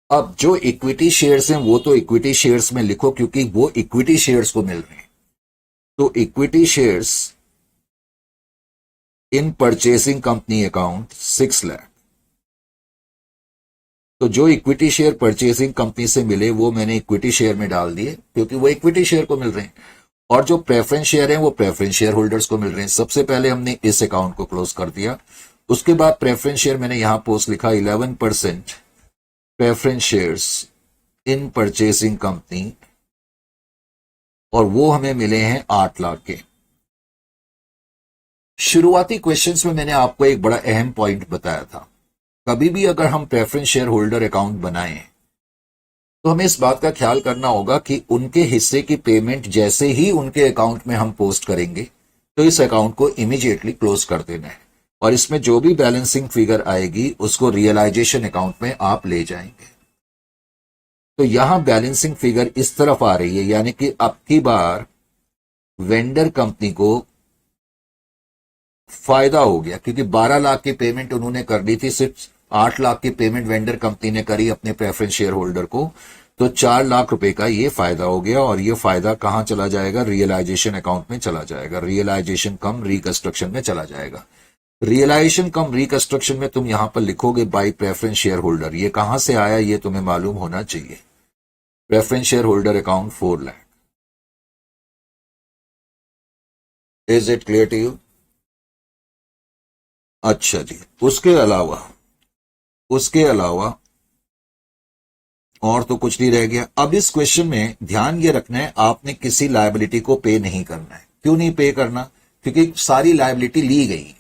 अब जो इक्विटी शेयर्स हैं वो तो इक्विटी शेयर्स में लिखो, क्योंकि वो इक्विटी शेयर्स को मिल रहे हैं। तो इक्विटी शेयर्स इन परचेसिंग कंपनी अकाउंट 6 लाख। तो जो इक्विटी शेयर परचेसिंग कंपनी से मिले वो मैंने इक्विटी शेयर में डाल दिए, क्योंकि वो इक्विटी शेयर को मिल रहे हैं। और जो प्रेफरेंस शेयर हैं वो प्रेफरेंस शेयर होल्डर्स को मिल रहे हैं। सबसे पहले हमने इस अकाउंट को क्लोज कर दिया। उसके बाद प्रेफरेंस शेयर मैंने यहां पोस्ट लिखा 11% preference shares in purchasing company, और वो हमें मिले हैं 8 लाख के। शुरुआती क्वेश्चंस में मैंने आपको एक बड़ा अहम पॉइंट बताया था, कभी भी अगर हम प्रेफरेंस शेयर होल्डर अकाउंट बनाएं तो हमें इस बात का ख्याल करना होगा कि उनके हिस्से की पेमेंट जैसे ही उनके अकाउंट में हम पोस्ट करेंगे तो इस अकाउंट को इमीडिएटली क्लोज कर देना है, और इसमें जो भी बैलेंसिंग फिगर आएगी उसको रियलाइजेशन अकाउंट में आप ले जाएंगे। तो यहां बैलेंसिंग फिगर इस तरफ आ रही है, यानी कि अब की बार वेंडर कंपनी को फायदा हो गया, क्योंकि 12 लाख की पेमेंट उन्होंने करनी थी, सिर्फ 8 लाख की पेमेंट वेंडर कंपनी ने करी अपने प्रेफरेंस शेयर होल्डर को। तो 4 लाख रुपए का ये फायदा हो गया, और ये फायदा कहां चला जाएगा? रियलाइजेशन अकाउंट में चला जाएगा, रियलाइजेशन कम रिकंस्ट्रक्शन में चला जाएगा। रियलाइजेशन कम रिकंस्ट्रक्शन में तुम यहां पर लिखोगे बाई प्रेफरेंस शेयर होल्डर। ये कहां से आया ये तुम्हें मालूम होना चाहिए। Preference share holder account 4 lakh. Is it clear to you? अच्छा जी। उसके अलावा और तो कुछ नहीं रह गया। अब इस क्वेश्चन में ध्यान ये रखना है, आपने किसी लायबिलिटी को पे नहीं करना है। क्यों नहीं पे करना? क्योंकि सारी लायबिलिटी ली गई,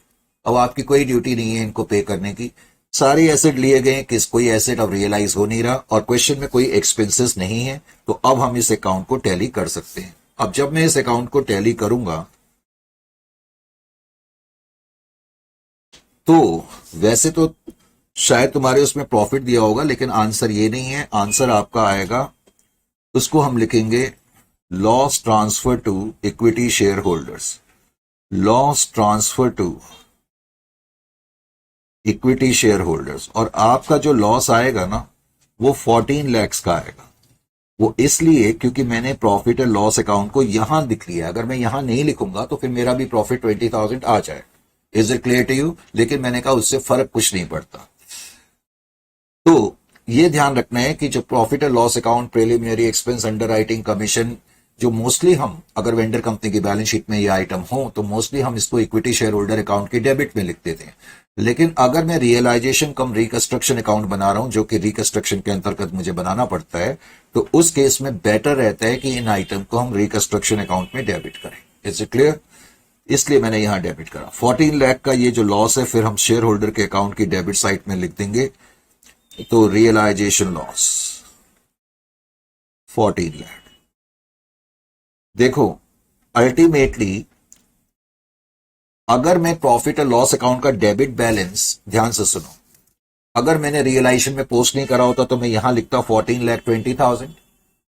अब आपकी कोई ड्यूटी नहीं है इनको पे करने की। सारे एसेट लिए गए, किस कोई एसेट अब रियलाइज हो नहीं रहा, और क्वेश्चन में कोई एक्सपेंसेस नहीं है। तो अब हम इस अकाउंट को टैली कर सकते हैं। अब जब मैं इस अकाउंट को टैली करूंगा तो वैसे तो शायद तुम्हारे उसमें प्रॉफिट दिया होगा, लेकिन आंसर ये नहीं है। आंसर आपका आएगा, उसको हम लिखेंगे loss transfer to equity share holders. Loss transfer to equity share holders. और आपका जो लॉस आएगा ना वो 14 लैक्स का आएगा। वो इसलिए क्योंकि मैंने प्रॉफिट एंड लॉस अकाउंट को यहां लिख लिया। अगर मैं यहां नहीं लिखूंगा तो फिर मेरा भी प्रॉफिट 20,000 आ जाए। Is it clear to you? लेकिन मैंने कहा उससे फर्क कुछ नहीं पड़ता। तो ये ध्यान रखना है कि जो profit and loss account, preliminary expense, under writing, commission, जो मोस्टली हम अगर वेंडर कंपनी की बैलेंस शीट में ये आइटम हो तो मोस्टली हम इसको इक्विटी शेयर होल्डर अकाउंट के डेबिट में लिख देते हैं। लेकिन अगर मैं रियलाइजेशन कम रिकंस्ट्रक्शन अकाउंट बना रहा हूं, जो कि रिकंस्ट्रक्शन के अंतर्गत मुझे बनाना पड़ता है, तो उस केस में बेटर रहता है कि इन आइटम को हम रिकंस्ट्रक्शन अकाउंट में डेबिट करें। Is it clear? इसलिए मैंने यहां डेबिट करा। 14 लाख का ये जो लॉस है फिर हम शेयर होल्डर के अकाउंट की डेबिट साइड में लिख देंगे। तो रियलाइजेशन लॉस 14 लाख। देखो, अल्टीमेटली अगर मैं प्रॉफिट और लॉस अकाउंट का डेबिट बैलेंस, ध्यान से सुनो, अगर मैंने रियलाइजेशन में पोस्ट नहीं करा होता तो मैं यहां लिखता 14,20,000,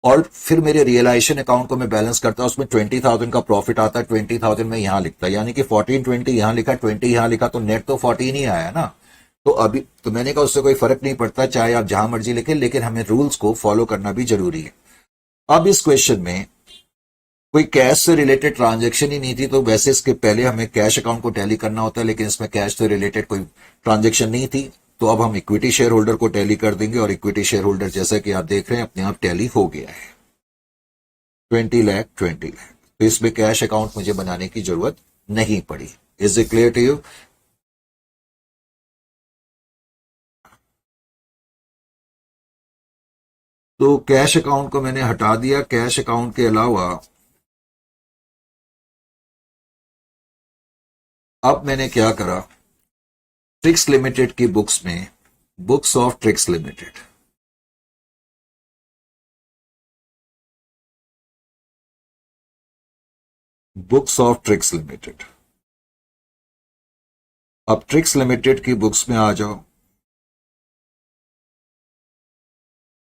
और फिर मेरे रियलाइजेशन अकाउंट को मैं बैलेंस करता, उसमें 20,000 का प्रॉफिट आता, 20,000 में यहां लिखता, यानी कि 1420 यहां लिखा, 20 यहां लिखा, तो नेट तो 14 ही आया ना। तो अभी तो मैंने कहा उससे कोई फर्क नहीं पड़ता, चाहे आप जहां मर्जी लिखें, लेकिन हमें रूल्स को फॉलो करना भी जरूरी है। अब इस क्वेश्चन में कोई कैश से रिलेटेड ट्रांजैक्शन ही नहीं थी, तो वैसे इसके पहले हमें कैश अकाउंट को टैली करना होता है, लेकिन इसमें कैश से रिलेटेड कोई ट्रांजैक्शन नहीं थी। तो अब हम इक्विटी शेयर होल्डर को टैली कर देंगे, और इक्विटी शेयर होल्डर जैसा कि आप देख रहे हैं अपने आप टैली हो गया है। 20 लाख 20 लाख। तो इसमें कैश अकाउंट मुझे बनाने की जरूरत नहीं पड़ी। Is it clear to you? तो कैश अकाउंट को मैंने हटा दिया। कैश अकाउंट के अलावा अब मैंने क्या करा, ट्रिक्स लिमिटेड की बुक्स में, books of Tricks limited, books of Tricks limited. अब ट्रिक्स लिमिटेड की बुक्स में आ जाओ।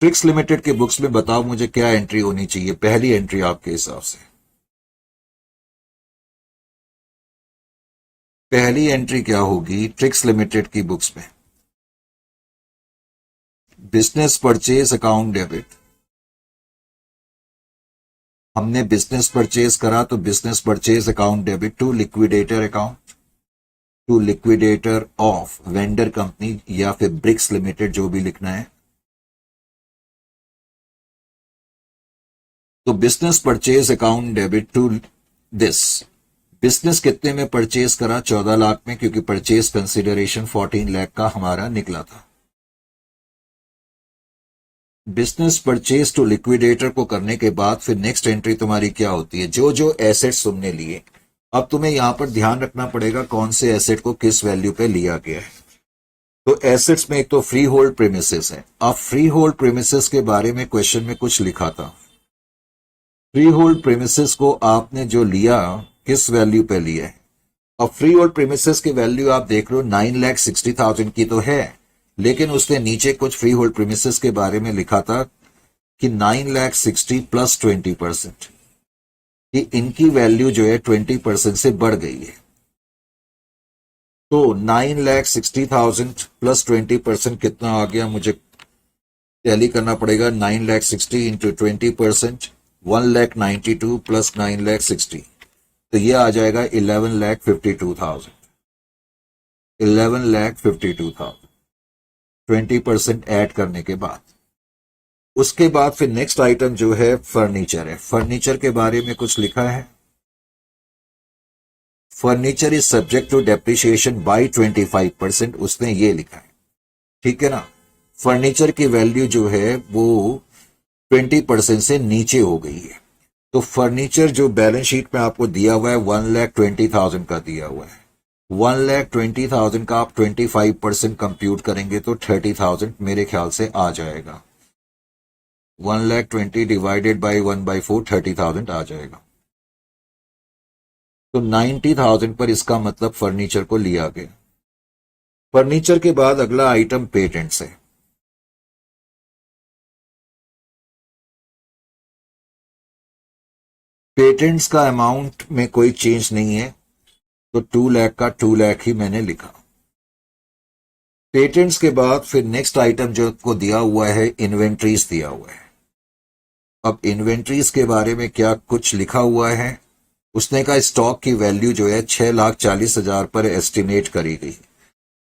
ट्रिक्स लिमिटेड की बुक्स में बताओ मुझे क्या एंट्री होनी चाहिए, पहली एंट्री आपके हिसाब से। पहली एंट्री क्या होगी ट्रिक्स लिमिटेड की बुक्स में, बिजनेस परचेज अकाउंट डेबिट। हमने बिजनेस परचेज करा तो business purchase account debit to liquidator account, to liquidator of vendor company या फिर ब्रिक्स लिमिटेड, जो भी लिखना है। तो business purchase account debit to this. Business कितने में परचेज करा? 14 लाख में, क्योंकि परचेज कंसिडरेशन 14 लाख का हमारा निकला था। बिजनेस परचेज टू लिक्विडेटर को करने के बाद फिर नेक्स्ट एंट्री तुम्हारी क्या होती है? जो जो एसेट्स तुमने लिए, अब तुम्हें यहां पर ध्यान रखना पड़ेगा कौन से एसेट को किस वैल्यू पे लिया गया है। तो एसेट्स में एक तो फ्री होल्ड प्रीमिसेस है। अब फ्री होल्ड प्रीमिसेस के बारे में क्वेश्चन में कुछ लिखा था। फ्री होल्ड प्रीमिसेस को आपने जो लिया किस वैल्यू पे लिया है? अब फ्री होल्ड प्रीमिसेस की वैल्यू आप देख लो 9,60,000 की तो है, लेकिन उसने नीचे कुछ फ्री होल्ड प्रीमिसेस के बारे में लिखा था कि 9,60,000 प्लस 20%, कि इनकी वैल्यू जो है 20% से बढ़ गई है। तो 9,60,000 प्लस 20% कितना आ गया? मुझे टैली करना पड़ेगा। 9,60,000 इंटू 20%, 1,92,000 प्लस 9,60,000, तो ये आ जाएगा 11,52,000। 11,52,000 20% ऐड करने के बाद। उसके बाद फिर नेक्स्ट आइटम जो है फर्नीचर है। फर्नीचर के बारे में कुछ लिखा है, furniture is subject to depreciation by 25%, उसने ये लिखा है, ठीक है ना। फर्नीचर की वैल्यू जो है वो 20% से नीचे हो गई है। तो फर्नीचर जो बैलेंस शीट में आपको दिया हुआ है 1,20,000 का दिया हुआ है। 1,20,000 का आप 25% कंप्यूट करेंगे तो 30,000 मेरे ख्याल से आ जाएगा। 1,20,000 डिवाइडेड बाई 1/4, 30,000 आ जाएगा। तो 90,000 पर इसका मतलब फर्नीचर को लिया गया। फर्नीचर के बाद अगला आइटम पेटेंट्स है। पेटेंट्स का अमाउंट में कोई चेंज नहीं है, तो 2 लाख का 2 लाख ही मैंने लिखा। पेटेंट्स के बाद फिर नेक्स्ट आइटम जो को दिया हुआ है इन्वेंट्रीज दिया हुआ है। अब इन्वेंट्रीज के बारे में क्या कुछ लिखा हुआ है? उसने कहा स्टॉक की वैल्यू जो है 6,40,000 पर एस्टिमेट करी गई।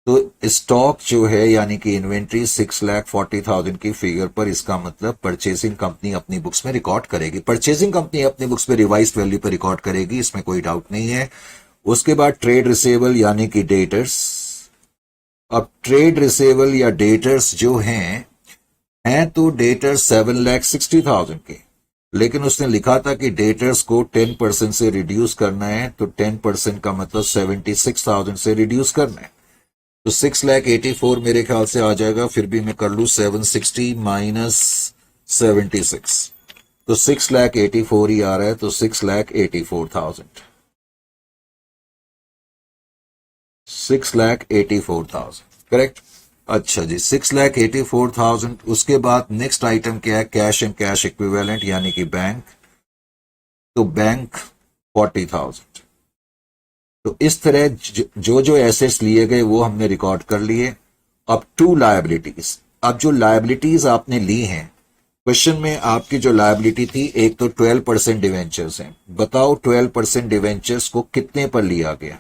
तो स्टॉक जो है यानी कि इन्वेंट्री 6,40,000 की फिगर पर, इसका मतलब परचेसिंग कंपनी अपनी बुक्स में रिकॉर्ड करेगी। परचेसिंग कंपनी अपनी बुक्स में रिवाइज्ड वैल्यू पर रिकॉर्ड करेगी, इसमें कोई डाउट नहीं है। उसके बाद ट्रेड रिसेबल यानी कि डेटर्स। अब ट्रेड रिसेबल या डेटर्स जो हैं तो डेटर्स 7,60,000 के, लेकिन उसने लिखा था कि डेटर्स को 10% से रिड्यूस करना है, तो 10% का मतलब 76,000 से रिड्यूस करना है। तो 6,84,000 मेरे ख्याल से आ जाएगा। फिर भी मैं कर लू 760 माइनस 76, तो 6,84,000 ही आ रहा है। तो 6,84,000, 6,84,000 करेक्ट। अच्छा जी, 6,84,000। उसके बाद नेक्स्ट आइटम क्या है? कैश एंड कैश इक्विवेलेंट यानी कि बैंक। तो बैंक 40,000। तो इस तरह जो जो एसेट्स लिए गए वो हमने रिकॉर्ड कर लिए। अब टू लायबिलिटीज। अब जो लायबिलिटीज आपने ली हैं, क्वेश्चन में आपकी जो लायबिलिटी थी, एक तो 12% डिवेंचर्स हैं। बताओ 12% डिवेंचर्स को कितने पर लिया गया?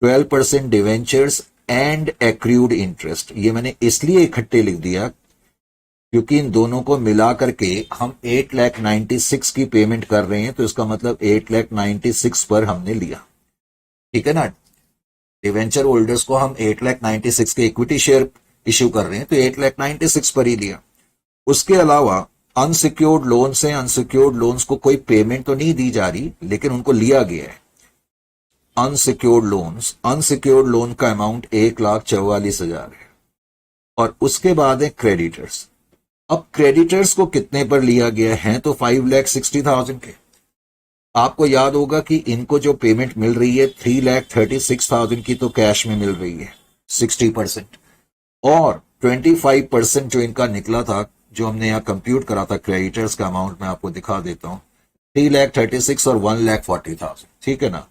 12% डिवेंचर्स एंड एक्रूड इंटरेस्ट। ये मैंने इसलिए इकट्ठे लिख दिया क्योंकि इन दोनों को मिला करके हम 8,96,000 की पेमेंट कर रहे हैं, तो इसका मतलब 8,96,000 पर हमने लिया, ठीक है ना। डिवेंचर होल्डर्स को हम 8,96,000 के इक्विटी शेयर इश्यू कर रहे हैं, तो 8,96,000 पर ही लिया। उसके अलावा अनसिक्योर्ड लोन्स हैं। अनसिक्योर्ड लोन्स को कोई पेमेंट तो नहीं दी जा रही, लेकिन उनको लिया गया है। अनसिक्योर्ड लोन्स, अनसिक्योर्ड लोन का अमाउंट 1,44,000 है। और उसके बाद है क्रेडिटर्स। अब क्रेडिटर्स को कितने पर लिया गया है? तो 5,60,000 के। आपको याद होगा कि इनको जो पेमेंट मिल रही है 3,36,000 की, तो कैश में मिल रही है 60%, और 25% जो इनका निकला था, जो हमने यहां कंप्यूट करा था क्रेडिटर्स का अमाउंट, मैं आपको दिखा देता हूं, 3,36,000 और 1,40,000, ठीक है ना।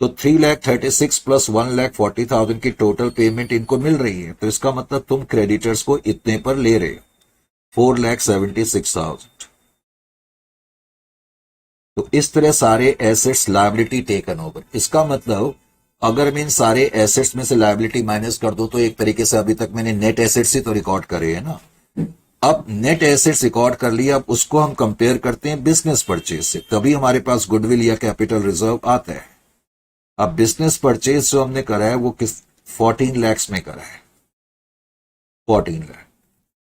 तो 3,36,000 प्लस 1,40,000 की टोटल पेमेंट इनको मिल रही है, तो इसका मतलब तुम क्रेडिटर्स को इतने पर ले रहे हो, 4,76,000। तो इस तरह सारे एसेट्स लायबिलिटी टेकन ओवर। इसका मतलब अगर मैं इन सारे एसेट्स में से लायबिलिटी माइनस कर दूं तो एक तरीके से अभी तक मैंने नेट एसेट्स ही तो रिकॉर्ड करे है ना। अब नेट एसेट्स रिकॉर्ड कर लिया, अब उसको हम कंपेयर करते हैं बिजनेस परचेज से, तभी हमारे पास गुडविल या कैपिटल रिजर्व आता है। अब बिजनेस परचेज जो हमने करा है वो किस 14 lakhs में करा है, 14 लाख।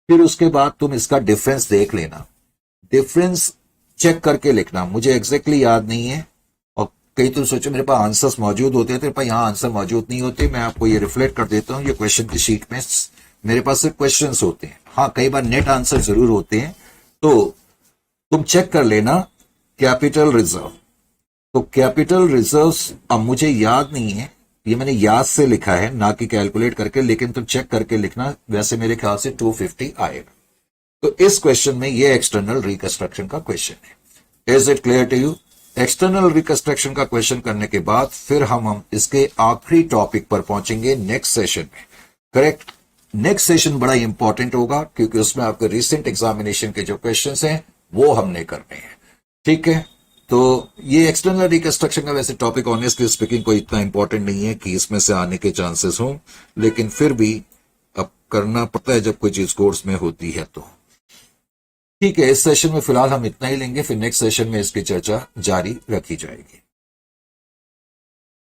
फिर उसके बाद तुम इसका डिफरेंस देख लेना, डिफरेंस चेक करके लिखना, मुझे एग्जैक्टली याद नहीं है। और कई तुम सोचो मेरे पास आंसर्स मौजूद होते हैं, तेरे पास यहाँ आंसर मौजूद नहीं होते, मैं आपको ये रिफ्लेक्ट कर देता हूँ। ये क्वेश्चन की शीट में मेरे पास सिर्फ क्वेश्चंस होते हैं, हाँ कई बार नेट आंसर जरूर होते हैं, तो तुम चेक कर लेना कैपिटल रिजर्व। तो कैपिटल रिजर्व्स अब मुझे याद नहीं है, ये मैंने याद से लिखा है ना कि कैलकुलेट करके, लेकिन तुम चेक करके लिखना, वैसे मेरे ख्याल से 250 आएगा। तो इस क्वेश्चन में ये एक्सटर्नल रिकंस्ट्रक्शन का क्वेश्चन है। Is it clear to you? External reconstruction का क्वेश्चन करने के बाद फिर हम इसके आखिरी टॉपिक पर पहुंचेंगे नेक्स्ट सेशन में। करेक्ट, नेक्स्ट सेशन बड़ा इंपॉर्टेंट होगा क्योंकि उसमें आपके रिसेंट एग्जामिनेशन के जो क्वेश्चंस हैं वो हमने करने हैं। ठीक है, तो ये एक्सटर्नल रिकंस्ट्रक्शन का वैसे टॉपिक ऑनेस्टली स्पीकिंग कोई इतना इंपॉर्टेंट नहीं है कि इसमें से आने के चांसेस हों, लेकिन फिर भी अब करना पड़ता है जब कोई चीज कोर्स में होती है तो। ठीक है, इस सेशन में फिलहाल हम इतना ही लेंगे, फिर नेक्स्ट सेशन में इसकी चर्चा जारी रखी जाएगी।